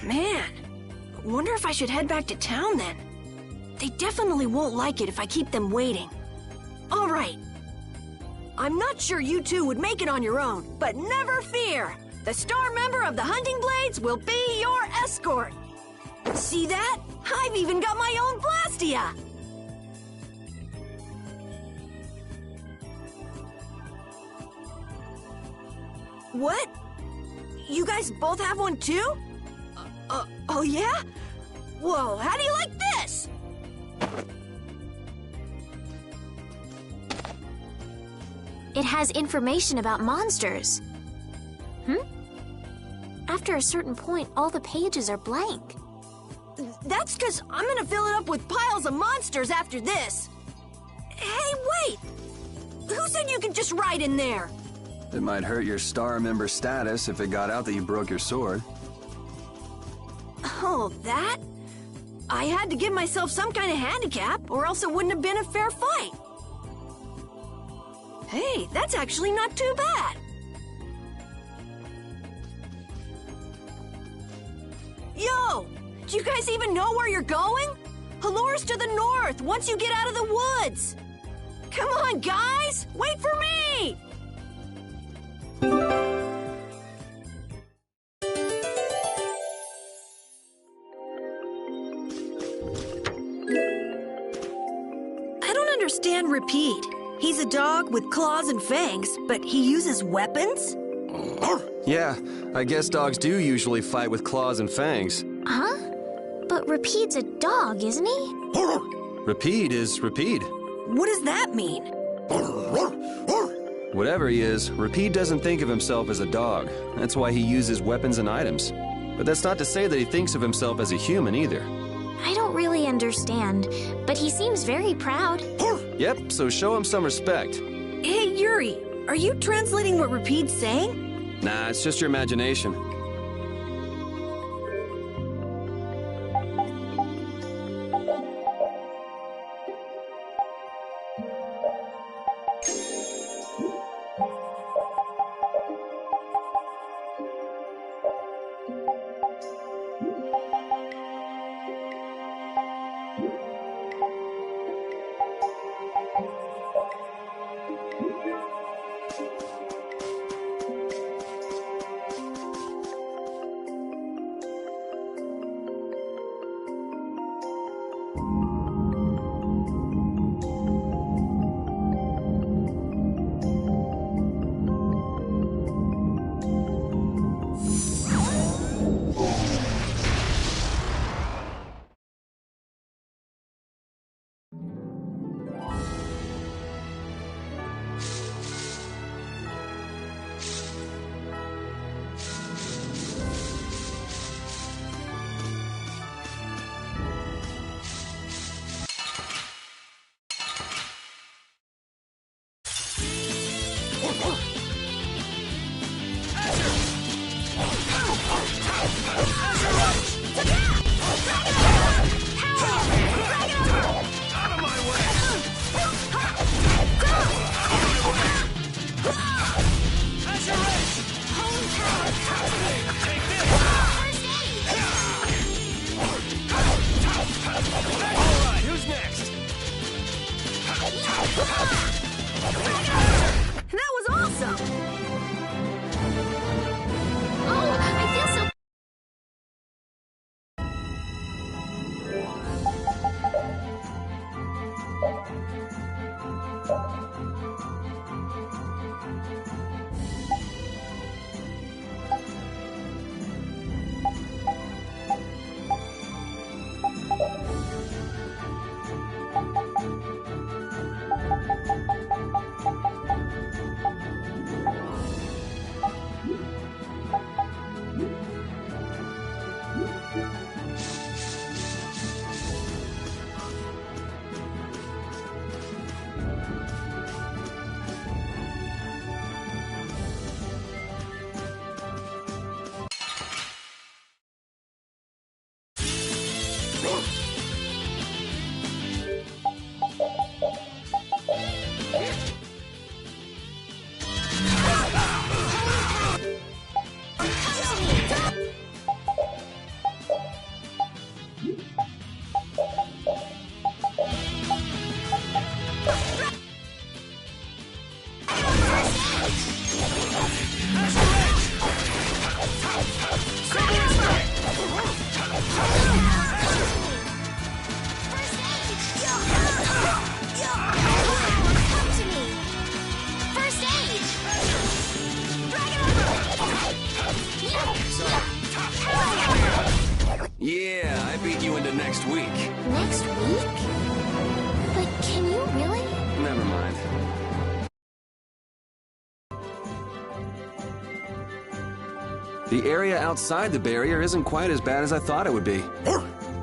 Man, wonder if I should head back to town then. They definitely won't like it if I keep them waiting. All right. I'm not sure you two would make it on your own, but never fear. The star member of the Hunting Blades will be your escort. See that? I've even got my own Blastia. What? You guys both have one too? Oh yeah? Whoa, how do you like this? It has information about monsters. After a certain point, all the pages are blank. That's because I'm gonna fill it up with piles of monsters after this. Hey, wait! Who said you could just write in there? It might hurt your star member status if it got out that you broke your sword. Oh, that? I had to give myself some kind of handicap, or else it wouldn't have been a fair fight. Hey, that's actually not too bad. Yo! Do you guys even know where you're going? Halore's to the north, once you get out of the woods. Come on, guys! Wait for me! I don't understand Repeat. He's a dog with claws and fangs, but he uses weapons? Yeah, I guess dogs do usually fight with claws and fangs. Huh? But Repeat's a dog, isn't he? Rapide is Rapide. What does that mean? Whatever he is, Rapide doesn't think of himself as a dog. That's why he uses weapons and items. But that's not to say that he thinks of himself as a human either. I don't really understand, but he seems very proud. Yep, so show him some respect. Hey, Yuri, are you translating what Repeat's saying? Nah, it's just your imagination. That was awesome! Oh, I feel so... week. Next week? But can you really? Never mind. The area outside the barrier isn't quite as bad as I thought it would be.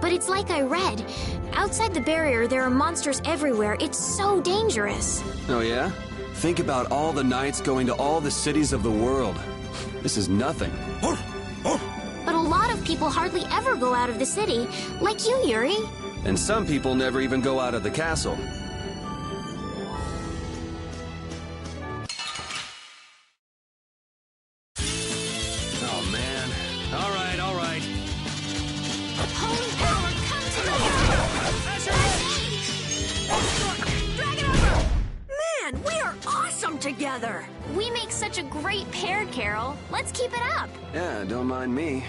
But it's like I read. Outside the barrier, there are monsters everywhere. It's so dangerous. Oh yeah? Think about all the knights going to all the cities of the world. This is nothing. But a lot of people hardly ever go out of the city, like you, Yuri. And some people never even go out of the castle. Oh man. All right, all right. Holy power, come to me! Drag it over! Man, we are awesome together! We make such a great pair, Carol. Let's keep it up. Yeah, don't mind me.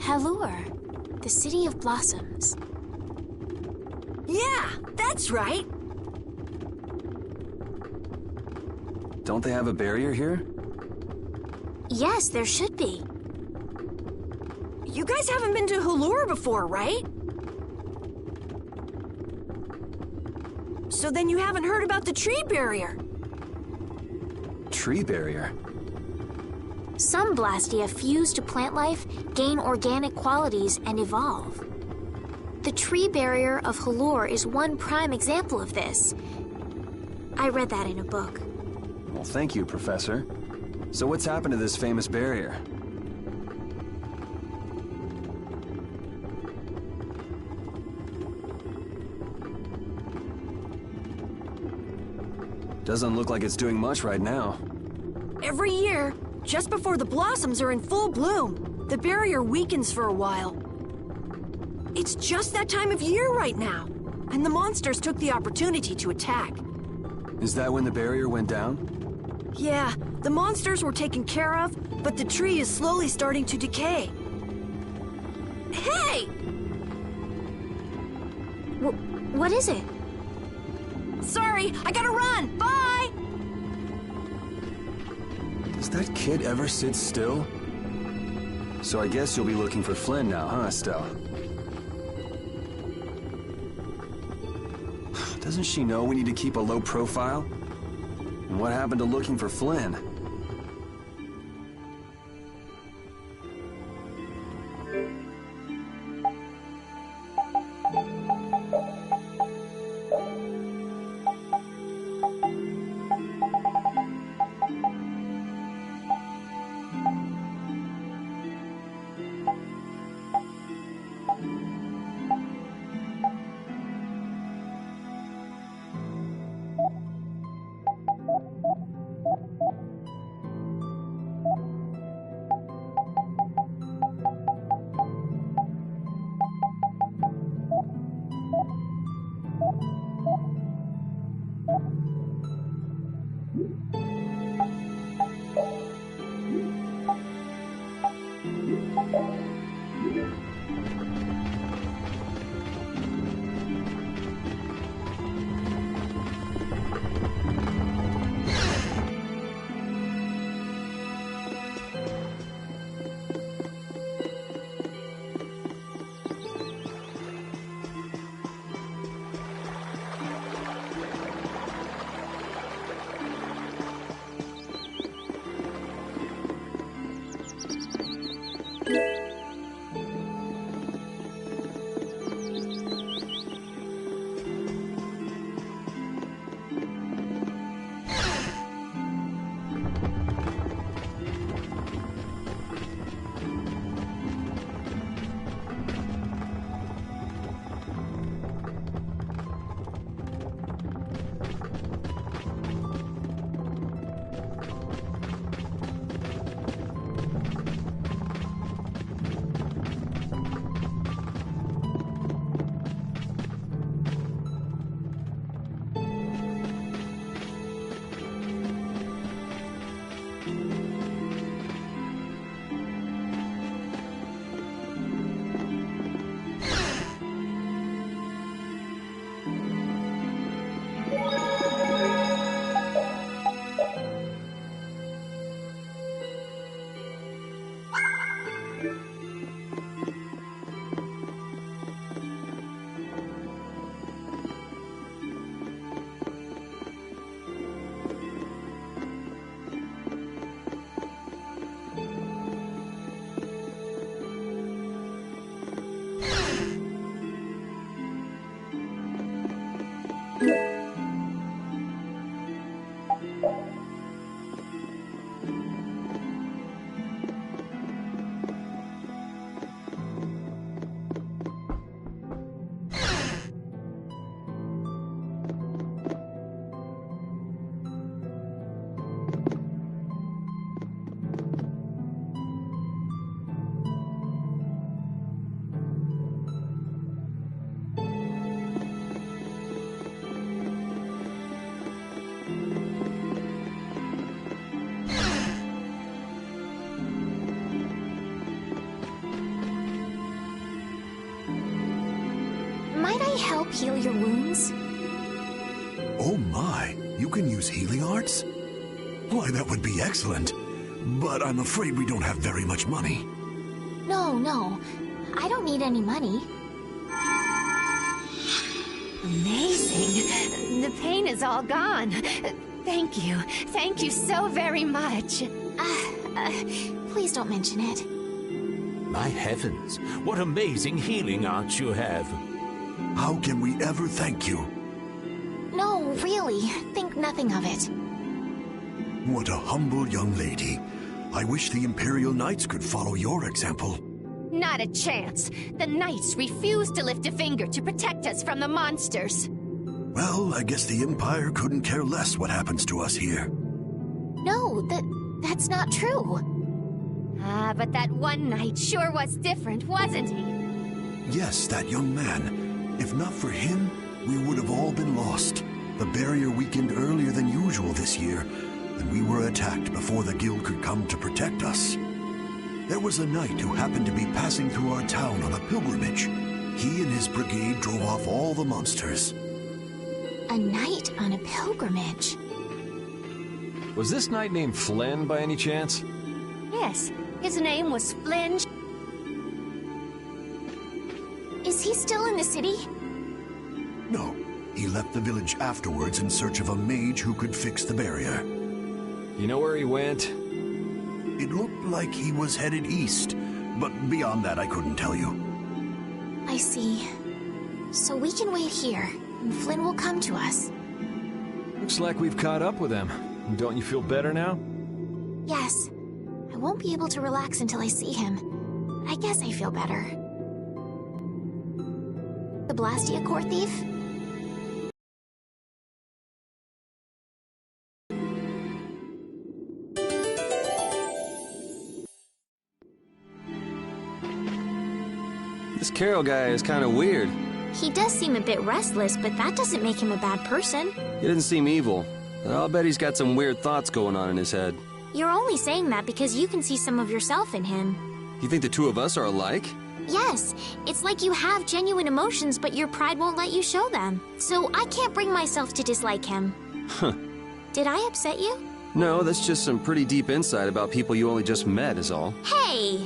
Halure, the city of blossoms. Yeah, that's right. Don't they have a barrier here? Yes, there should be. You guys haven't been to Halure before, right? So then you haven't heard about the tree barrier. Tree barrier? Some Blastia fuse to plant life, gain organic qualities, and evolve. The tree barrier of Halure is one prime example of this. I read that in a book. Well, thank you, Professor. So what's happened to this famous barrier? Doesn't look like it's doing much right now. Every year, just before the blossoms are in full bloom, the barrier weakens for a while. It's just that time of year right now, and the monsters took the opportunity to attack. Is that when the barrier went down? Yeah, the monsters were taken care of, but the tree is slowly starting to decay. Hey! What is it? Sorry, I gotta run! Bye! Does that kid ever sit still? So I guess you'll be looking for Flynn now, huh, Estelle? Doesn't she know we need to keep a low profile? And what happened to looking for Flynn? I help heal your wounds? Oh my, you can use healing arts? Why, that would be excellent. But I'm afraid we don't have very much money. No. I don't need any money. Amazing. The pain is all gone. Thank you. Thank you so very much. Please don't mention it. My heavens, what amazing healing arts you have. How can we ever thank you? No, really. Think nothing of it. What a humble young lady. I wish the Imperial Knights could follow your example. Not a chance. The Knights refuse to lift a finger to protect us from the monsters. Well, I guess the Empire couldn't care less what happens to us here. No, that's not true. But that one Knight sure was different, wasn't he? Yes, that young man. If not for him, we would have all been lost. The barrier weakened earlier than usual this year, and we were attacked before the guild could come to protect us. There was a knight who happened to be passing through our town on a pilgrimage. He and his brigade drove off all the monsters. A knight on a pilgrimage? Was this knight named Flynn by any chance? Yes, his name was Flynn. Is he still in the city? No, he left the village afterwards in search of a mage who could fix the barrier. You know where he went? It looked like he was headed east, but beyond that I couldn't tell you. I see. So we can wait here, and Flynn will come to us. Looks like we've caught up with him. Don't you feel better now? Yes. I won't be able to relax until I see him. I guess I feel better. The Blastia core thief? This Carol guy is kind of weird. He does seem a bit restless, but that doesn't make him a bad person. He doesn't seem evil. I'll bet he's got some weird thoughts going on in his head. You're only saying that because you can see some of yourself in him. You think the two of us are alike? Yes, it's like you have genuine emotions, but your pride won't let you show them. So I can't bring myself to dislike him. Huh. Did I upset you? No, that's just some pretty deep insight about people you only just met is all. Hey!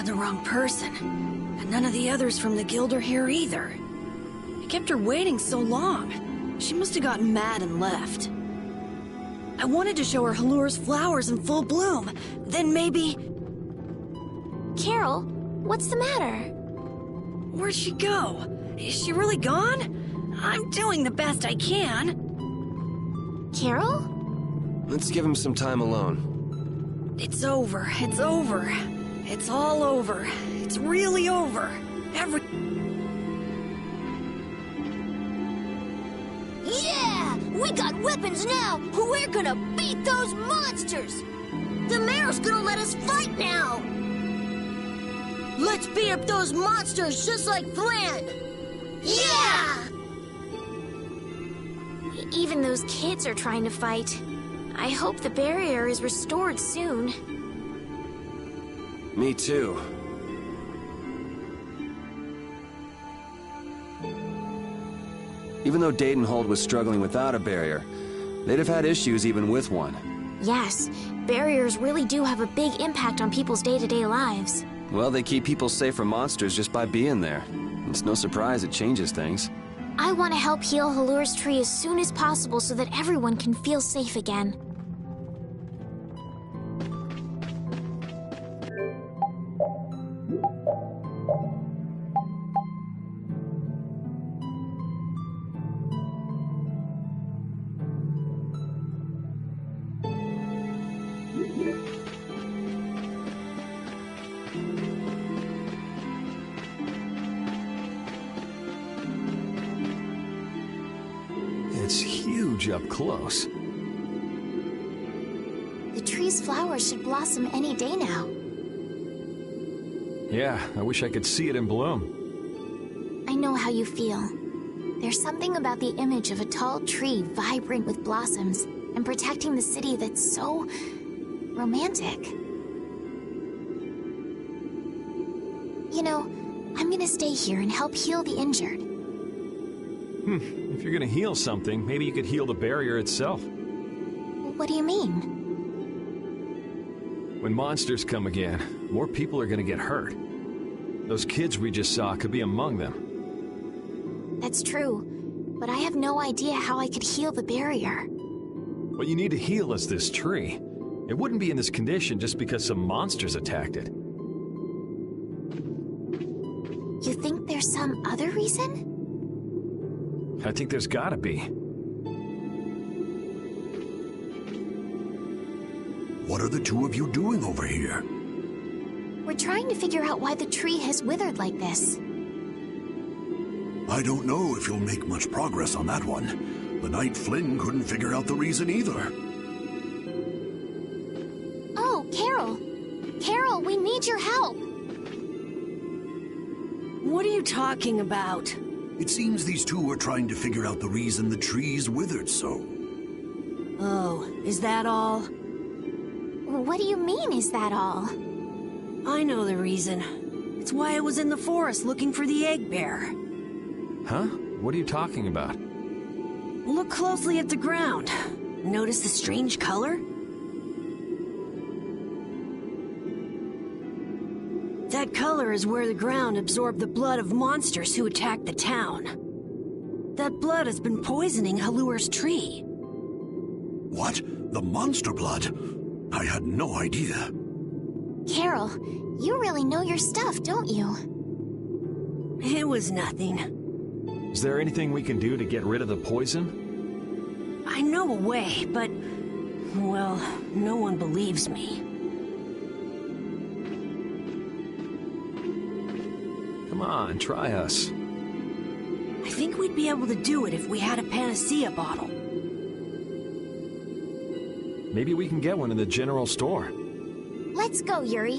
The wrong person. And none of the others from the guild are here either. I kept her waiting so long. She must have gotten mad and left. I wanted to show her Halur's flowers in full bloom. Then maybe... Carol, what's the matter? Where'd she go? Is she really gone? I'm doing the best I can. Carol? Let's give him some time alone. It's over. It's over. It's all over. It's really over. Yeah! We got weapons now! We're gonna beat those monsters! The mayor's gonna let us fight now! Let's beat up those monsters just like planned! Yeah! Even those kids are trying to fight. I hope the barrier is restored soon. Me too. Even though Dadenhold was struggling without a barrier, they'd have had issues even with one. Yes, barriers really do have a big impact on people's day-to-day lives. Well, they keep people safe from monsters just by being there. It's no surprise it changes things. I want to help heal Halur's tree as soon as possible so that everyone can feel safe again. It's huge up close. The tree's flowers should blossom any day now. Yeah, I wish I could see it in bloom. I know how you feel. There's something about the image of a tall tree vibrant with blossoms and protecting the city that's so romantic. You know, I'm gonna stay here and help heal the injured. If you're gonna heal something, maybe you could heal the barrier itself. What do you mean? When monsters come again, more people are gonna get hurt. Those kids we just saw could be among them. That's true, but I have no idea how I could heal the barrier. What you need to heal is this tree. It wouldn't be in this condition just because some monsters attacked it. You think there's some other reason? I think there's gotta be. What are the two of you doing over here? We're trying to figure out why the tree has withered like this. I don't know if you'll make much progress on that one. The Knight Flynn couldn't figure out the reason either. Oh, Carol! Carol, we need your help! What are you talking about? It seems these two are trying to figure out the reason the tree's withered so. Oh, is that all? What do you mean, is that all? I know the reason. It's why I was in the forest looking for the egg bear. Huh? What are you talking about? Look closely at the ground. Notice the strange color? That color is where the ground absorbed the blood of monsters who attacked the town. That blood has been poisoning Halur's tree. What? The monster blood? I had no idea. Carol, you really know your stuff, don't you? It was nothing. Is there anything we can do to get rid of the poison? I know a way, but... well, no one believes me. Come on, try us. I think we'd be able to do it if we had a panacea bottle. Maybe we can get one in the general store. Let's go, Yuri.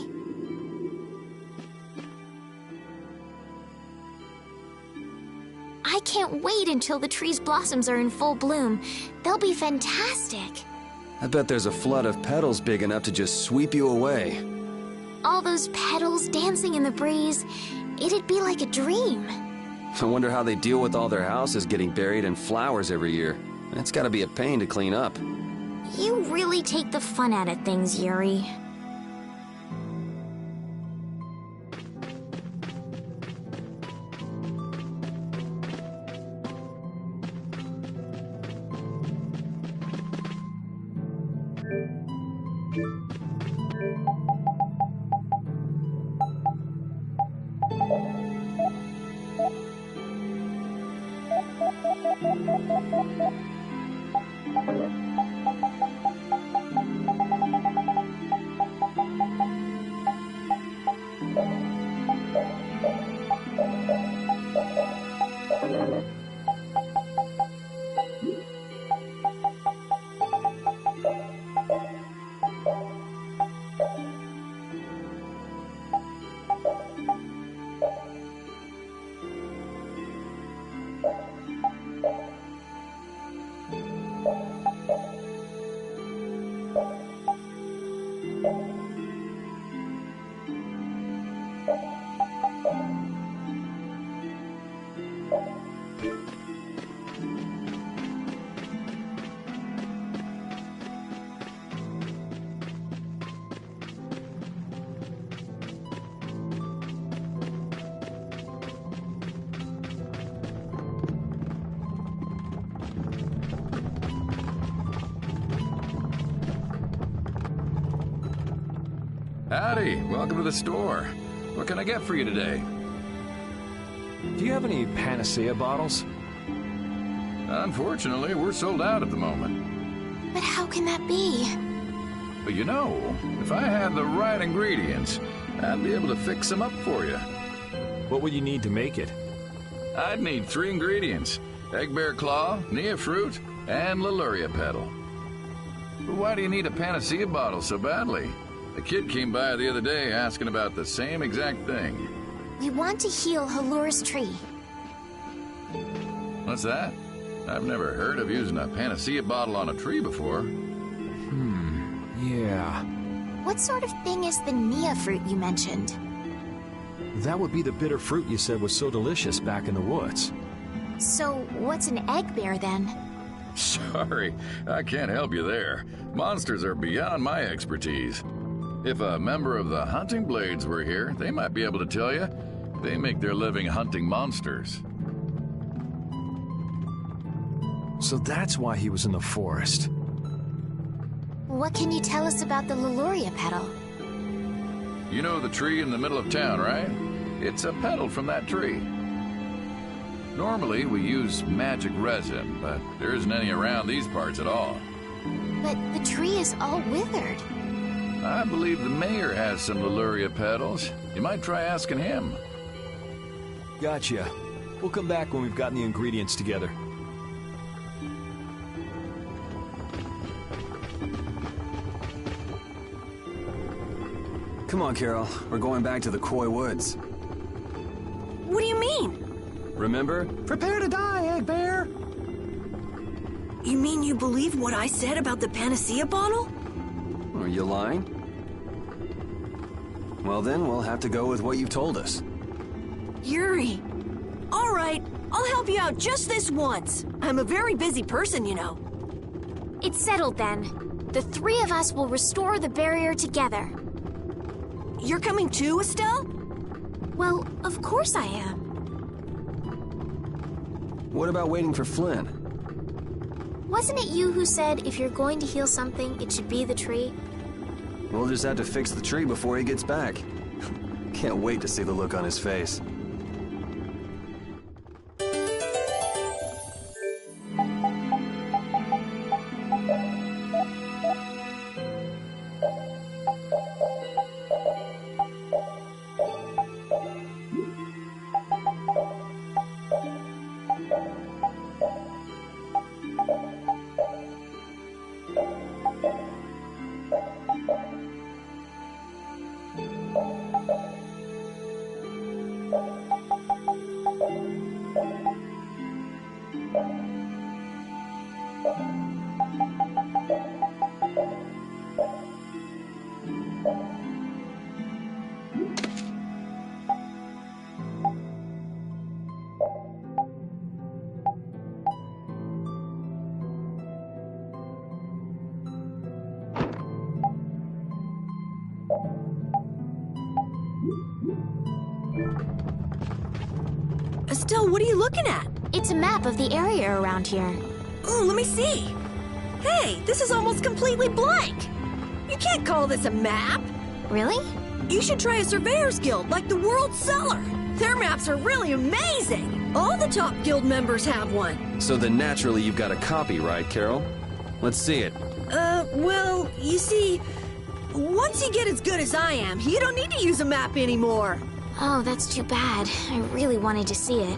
I can't wait until the tree's blossoms are in full bloom. They'll be fantastic. I bet there's a flood of petals big enough to just sweep you away. All those petals dancing in the breeze. It'd be like a dream. I wonder how they deal with all their houses getting buried in flowers every year. It's gotta be a pain to clean up. You really take the fun out of things, Yuri. Howdy, welcome to the store. What can I get for you today? Do you have any panacea bottles? Unfortunately, we're sold out at the moment. But how can that be? But you know, if I had the right ingredients, I'd be able to fix them up for you. What would you need to make it? I'd need 3 ingredients: egg bear claw, nia fruit, and Leluria petal. But why do you need a panacea bottle so badly? The kid came by the other day asking about the same exact thing. We want to heal Halur's tree. What's that? I've never heard of using a panacea bottle on a tree before. Yeah. What sort of thing is the nia fruit you mentioned? That would be the bitter fruit you said was so delicious back in the woods. So, what's an egg bear then? Sorry, I can't help you there. Monsters are beyond my expertise. If a member of the Hunting Blades were here, they might be able to tell you. They make their living hunting monsters. So that's why he was in the forest. What can you tell us about the Leluria petal? You know the tree in the middle of town, right? It's a petal from that tree. Normally, we use magic resin, but there isn't any around these parts at all. But the tree is all withered. I believe the mayor has some Leluria petals. You might try asking him. Gotcha. We'll come back when we've gotten the ingredients together. Come on, Carol. We're going back to the Koi Woods. What do you mean? Remember? Prepare to die, Egg Bear! You mean you believe what I said about the panacea bottle? Are you lying? Well then, we'll have to go with what you've told us. Yuri. All right, I'll help you out just this once. I'm a very busy person, you know. It's settled then. The 3 of us will restore the barrier together. You're coming too, Estelle? Well, of course I am. What about waiting for Flynn? Wasn't it you who said if you're going to heal something, it should be the tree? We'll just have to fix the tree before he gets back. Can't wait to see the look on his face. Estelle, what are you looking at? It's a map of the area around here. Ooh, let me see. Hey, this is almost completely blank. You can't call this a map. Really? You should try a surveyor's guild like the World Cellar. Their maps are really amazing. All the top guild members have one. So then naturally you've got a copy, right, Carol? Let's see it. Well, you see, once you get as good as I am, you don't need to use a map anymore. Oh, that's too bad. I really wanted to see it.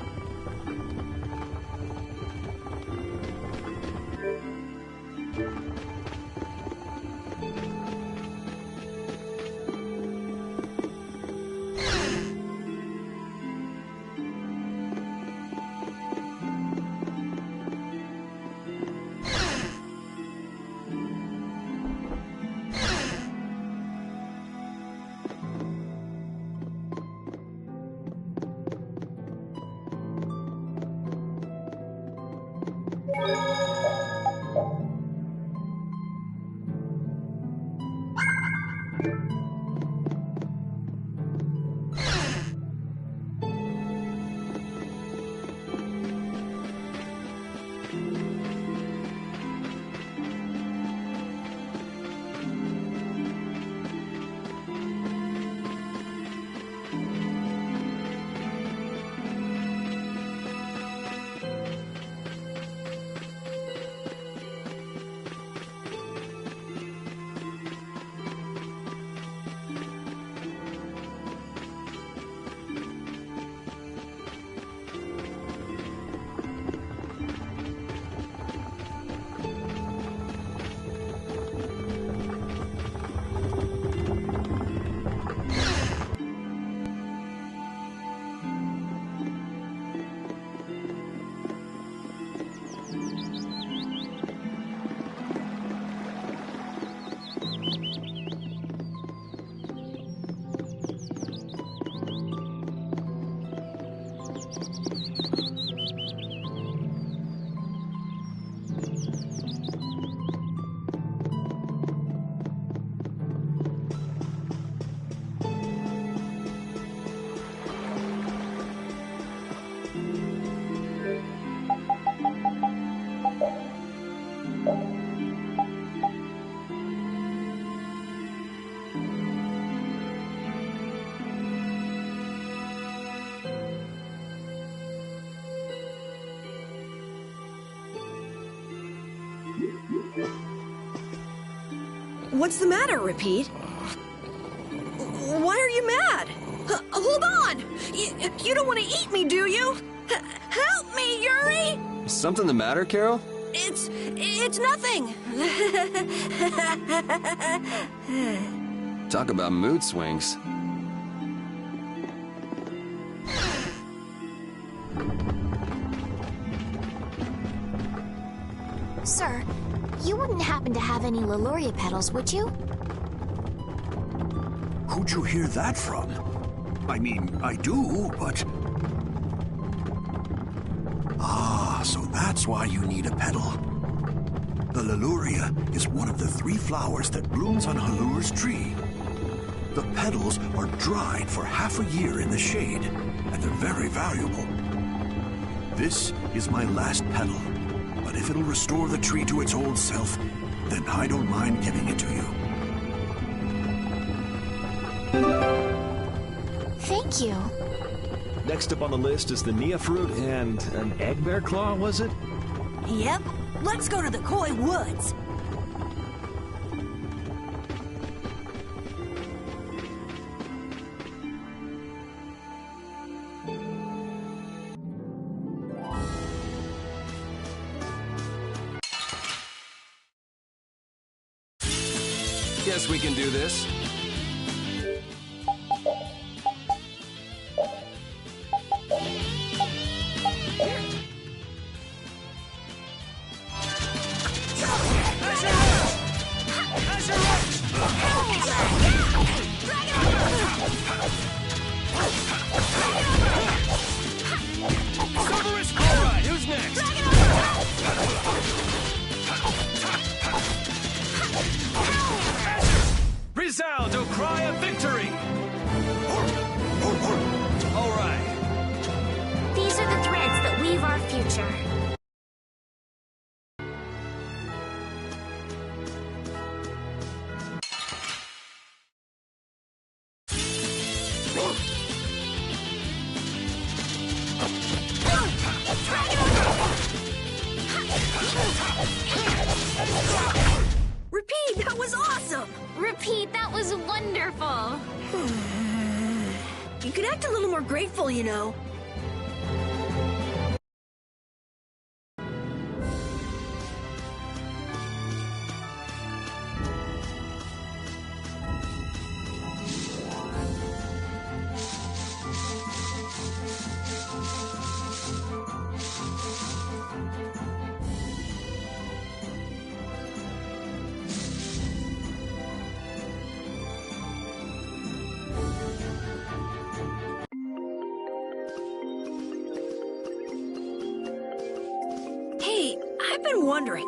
What's the matter, Repeat? Why are you mad? Hold on! You don't want to eat me, do you? Help me, Yuri! Something the matter, Carol? It's nothing. Talk about mood swings. Sir, you wouldn't happen to have any Leluria petals, would you? Who'd you hear that from? I mean, I do, but... Ah, so that's why you need a petal. The Leluria is one of the 3 flowers that blooms on Halur's tree. The petals are dried for half a year in the shade, and they're very valuable. This is my last petal, but if it'll restore the tree to its old self, then I don't mind giving it to you. Thank you. Next up on the list is the Nia fruit and an egg bear claw, was it? Yep. Let's go to the Koi Woods. Guess we can do this. Repete, that was wonderful. You could act a little more grateful, you know. I've been wondering,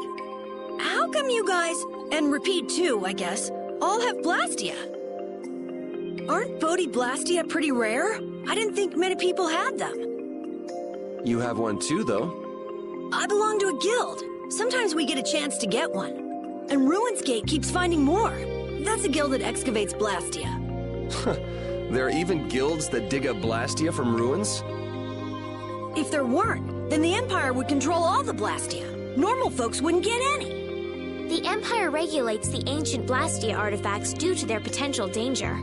how come you guys, and Repete too, I guess, all have Blastia? Aren't Bodhi Blastia pretty rare? I didn't think many people had them. You have one too, though. I belong to a guild. Sometimes we get a chance to get one. And Ruinsgate keeps finding more. That's a guild that excavates Blastia. There are even guilds that dig up Blastia from ruins? If there weren't, then the Empire would control all the Blastia. Normal folks wouldn't get any. The Empire regulates the ancient Blastia artifacts due to their potential danger.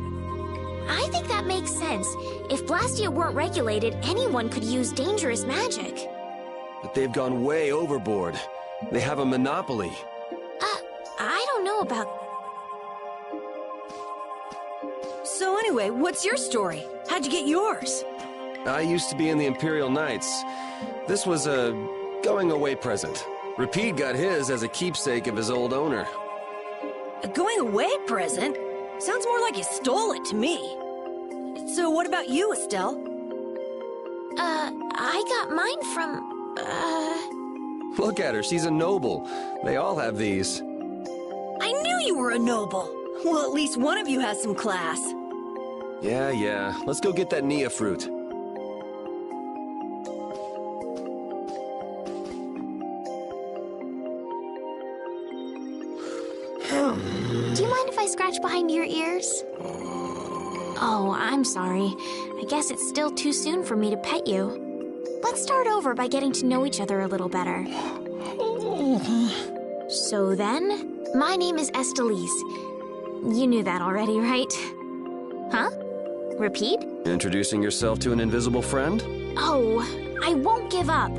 I think that makes sense. If Blastia weren't regulated, anyone could use dangerous magic. But they've gone way overboard. They have a monopoly. I don't know about... So anyway, what's your story? How'd you get yours? I used to be in the Imperial Knights. This was a going-away present. Repete got his as a keepsake of his old owner. A going-away present? Sounds more like you stole it to me. So what about you, Estelle? I got mine from, Look at her, she's a noble. They all have these. I knew you were a noble. Well, at least one of you has some class. Yeah. Let's go get that Nia fruit. Do you mind if I scratch behind your ears? Oh, I'm sorry. I guess it's still too soon for me to pet you. Let's start over by getting to know each other a little better. So then, my name is Estelise. You knew that already, right? Huh? Repete? Introducing yourself to an invisible friend? Oh, I won't give up.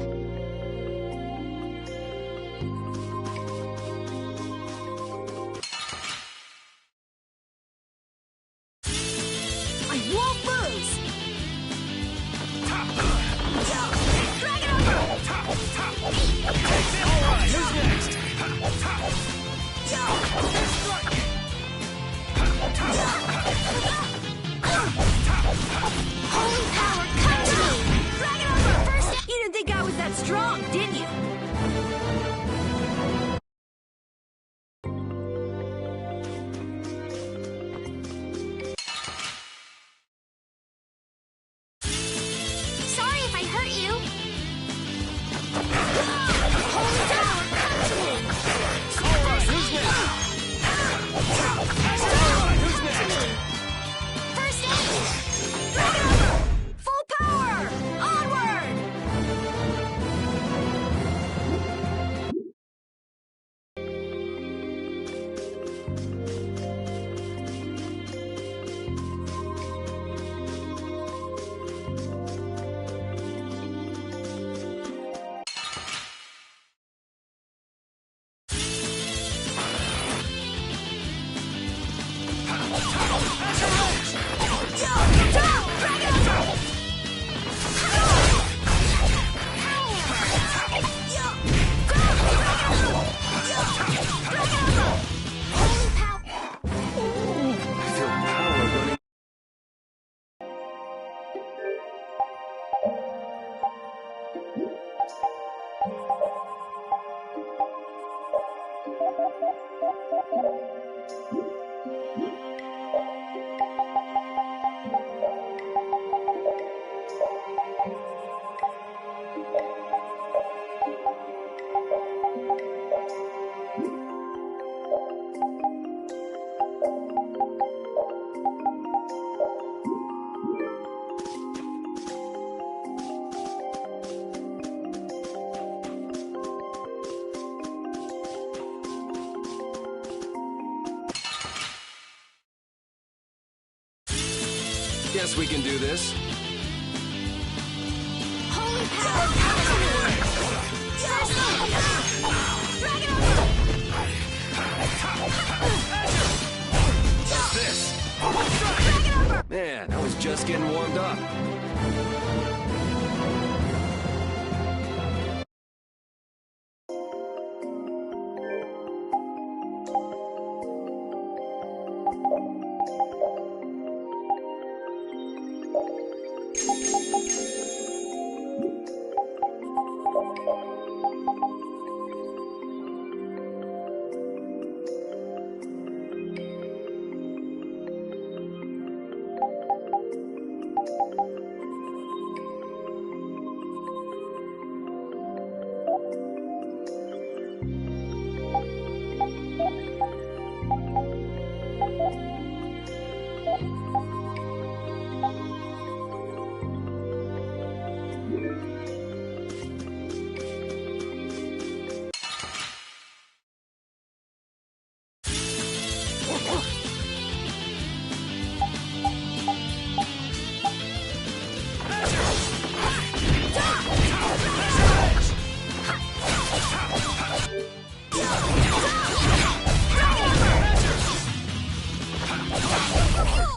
guess we can do this. Holy power, come to me! First aid! Dragon over! What's this? Dragon over! Man, I was just getting warmed up.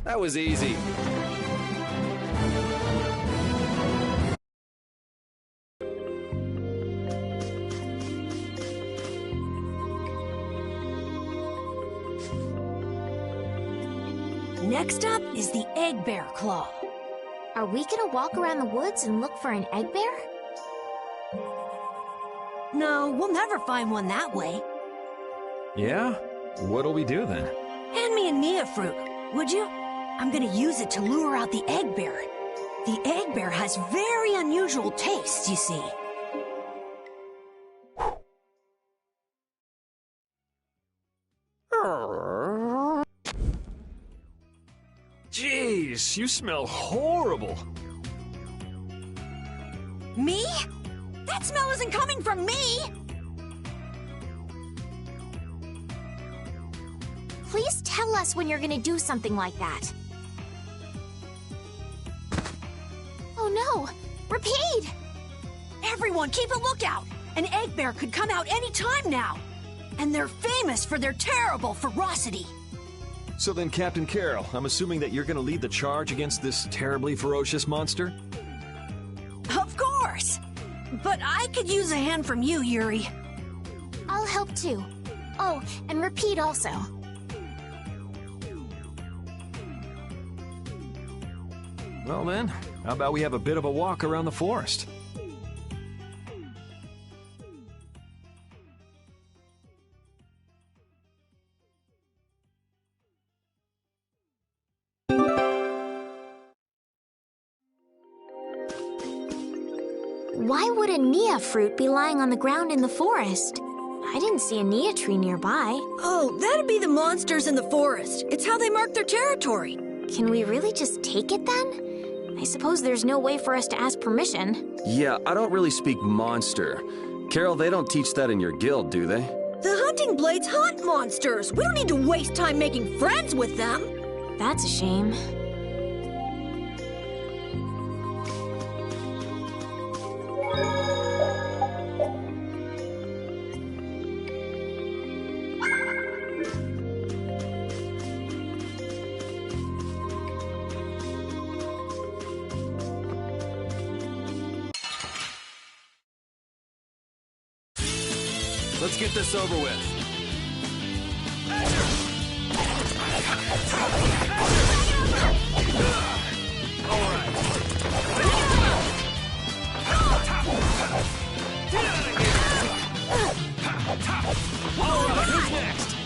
That was easy. Next up is the egg bear claw. Are we gonna walk around the woods and look for an egg bear? No, we'll never find one that way. Yeah? What'll we do then? Hand me a Nia fruit, would you? I'm gonna use it to lure out the egg bear. The egg bear has very unusual tastes, you see. Jeez, you smell horrible. Me? That smell isn't coming from me! Please tell us when you're gonna do something like that. Oh no! Repeat! Everyone, keep a lookout! An egg bear could come out any time now! And they're famous for their terrible ferocity! So then, Captain Carroll, I'm assuming that you're gonna lead the charge against this terribly ferocious monster? Of course! But I could use a hand from you, Yuri. I'll help too. Oh, and Repeat also. Well then, how about we have a bit of a walk around the forest? Why would a Nia fruit be lying on the ground in the forest? I didn't see a Nia tree nearby. Oh, that'd be the monsters in the forest. It's how they mark their territory. Can we really just take it then? I suppose there's no way for us to ask permission. Yeah, I don't really speak monster. Carol, they don't teach that in your guild, do they? The hunting blades hunt monsters. We don't need to waste time making friends with them. That's a shame. Let's get this over with. Who's next?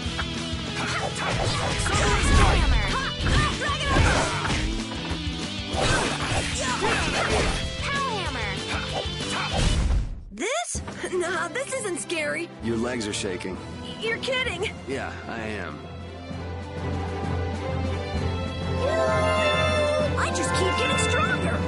This? Nah, this isn't scary. Your legs are shaking. You're kidding. Yeah, I am. I just keep getting stronger.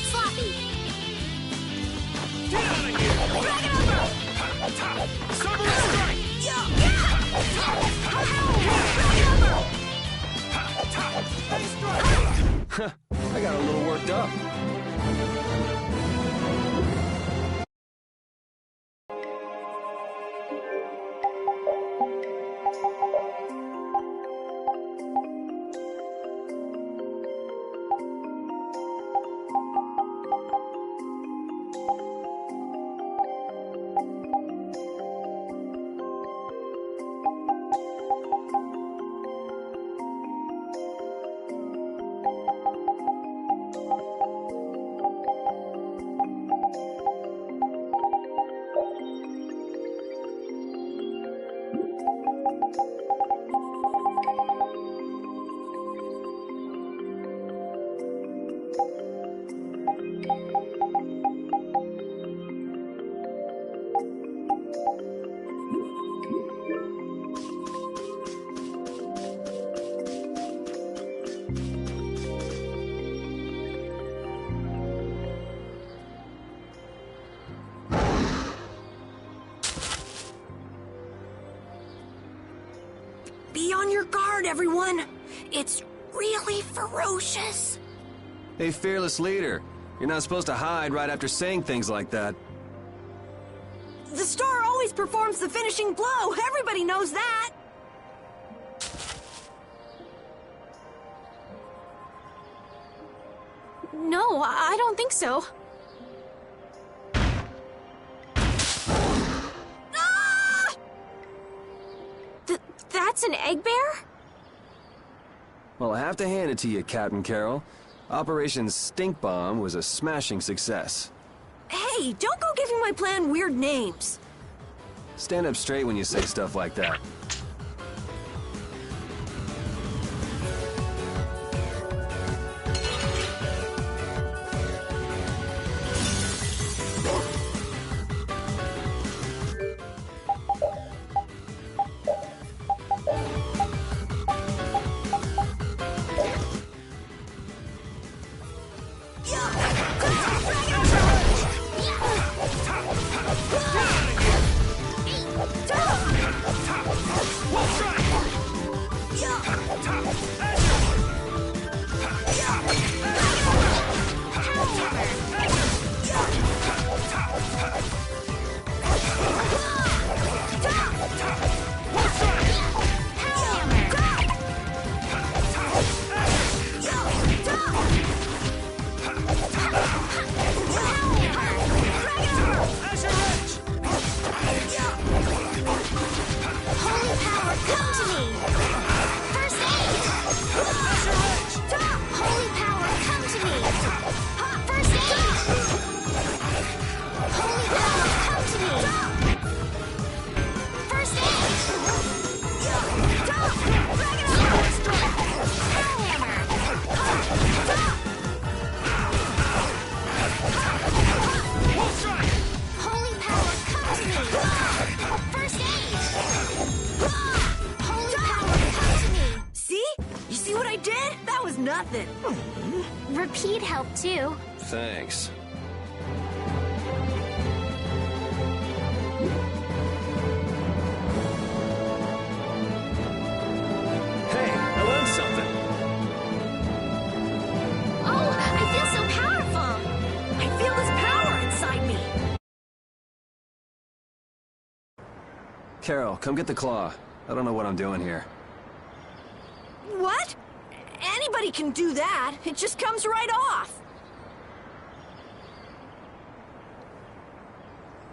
sloppy. Get out of here! Drag it over! Summer strike! I got a little worked up. Be on your guard, everyone. It's really ferocious. Hey, fearless leader. You're not supposed to hide right after saying things like that. The star always performs the finishing blow. Everybody knows that. No, I don't think so. That's an egg bear? Well, I have to hand it to you, Captain Carroll. Operation Stink Bomb was a smashing success. Hey, don't go giving my plan weird names. Stand up straight when you say stuff like that. Nothing. Repeat helped too. Thanks. Hey, I learned something. Oh, I feel so powerful. I feel this power inside me. Carol, come get the claw. I don't know what I'm doing here. What? Anybody can do that. It just comes right off.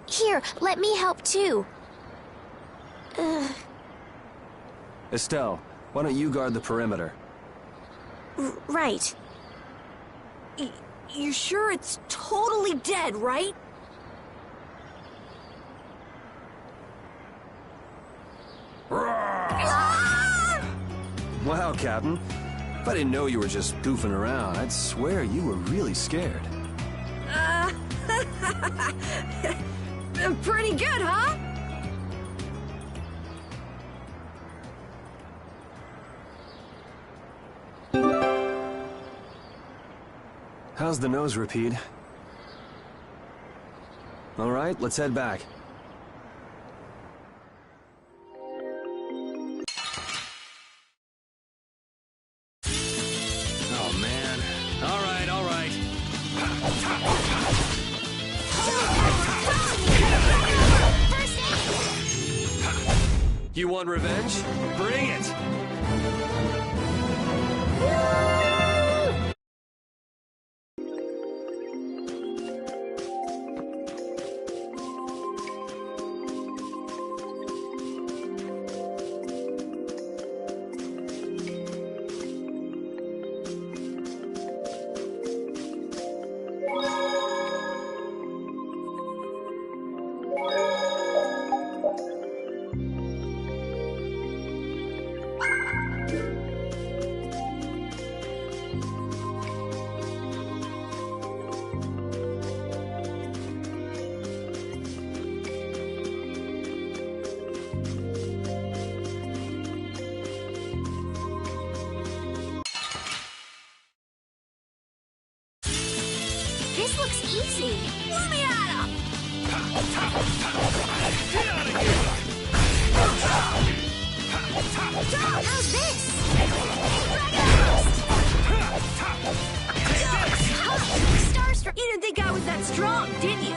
Here, let me help too. Estelle, why don't you guard the perimeter? Right. You're sure it's totally dead, right? Wow, Captain. If I didn't know you were just goofing around, I'd swear you were really scared. Pretty good, huh? How's the nose, Rapide? All right, let's head back. Oh, man. All right, all right. You want revenge? Bring it! This looks easy. Let me at him! Get out of here! How's this? Starstruck. You didn't think I was that strong, did you?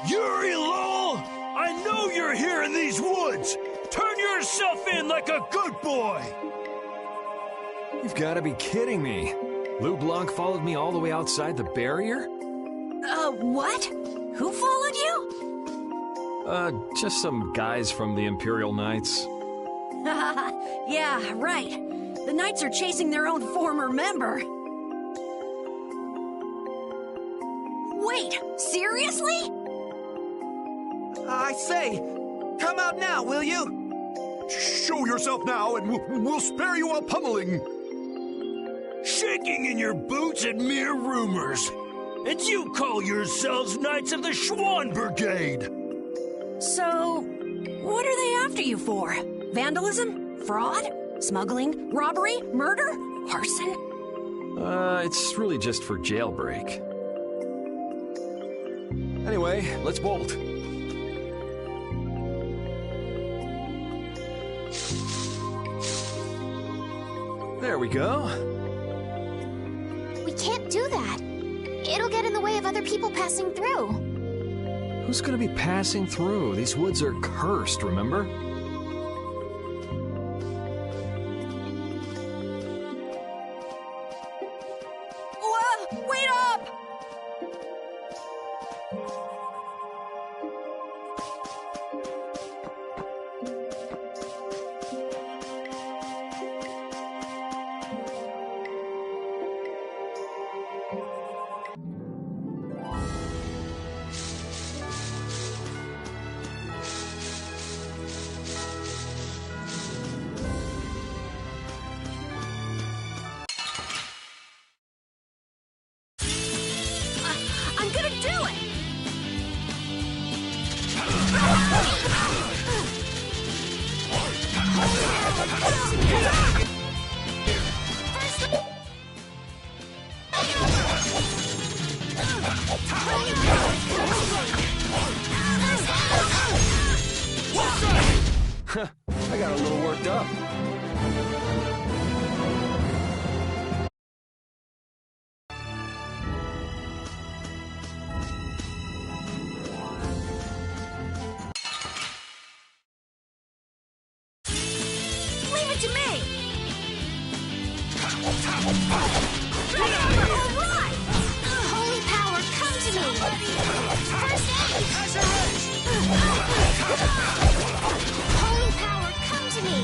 Yuri Lowell! I know you're here in these woods! Turn yourself in like a good boy! You've got to be kidding me. Lou Blanc followed me all the way outside the barrier? What? Who followed you? Just some guys from the Imperial Knights. Yeah, right. The Knights are chasing their own former member. Wait, seriously? I say, come out now, will you? Show yourself now and we'll spare you a pummeling. Shaking in your boots at mere rumors. And you call yourselves Knights of the Schwann Brigade. So, what are they after you for? Vandalism? Fraud? Smuggling? Robbery? Murder? Arson? It's really just for jailbreak. Anyway, let's bolt. There we go. We can't do that. It'll get in the way of other people passing through. Who's gonna be passing through? These woods are cursed, remember? Whoa! Wait up! I'm gonna do it! I got a little worked up. Leave it to me! Holy power, come to me! First aid! Holy power, come to me!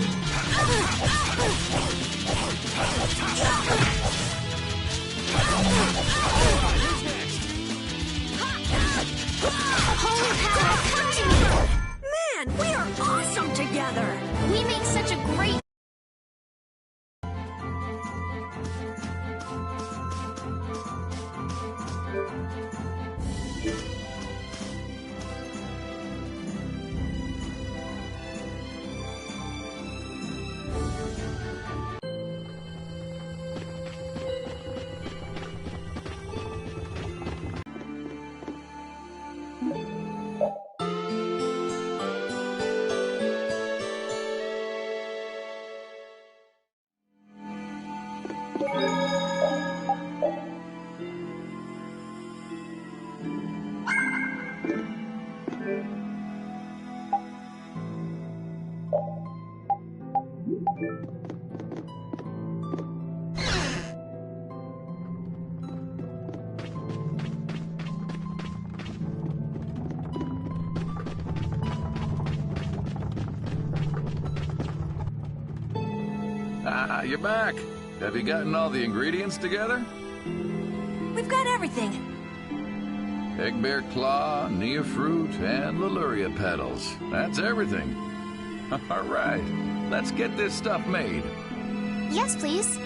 Holy power, come to me! Man, we are awesome together! We make such a great Ah, you're back. Have you gotten all the ingredients together? We've got everything. Egg bear claw, Nia fruit, and Leluria petals. That's everything. All right, let's get this stuff made. Yes, please.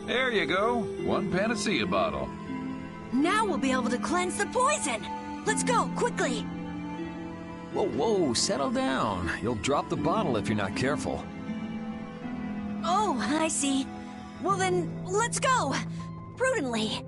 There you go. One panacea bottle. Now we'll be able to cleanse the poison. Let's go, quickly. Whoa, whoa, settle down. You'll drop the bottle if you're not careful. Oh, I see. Well then, let's go. Prudently.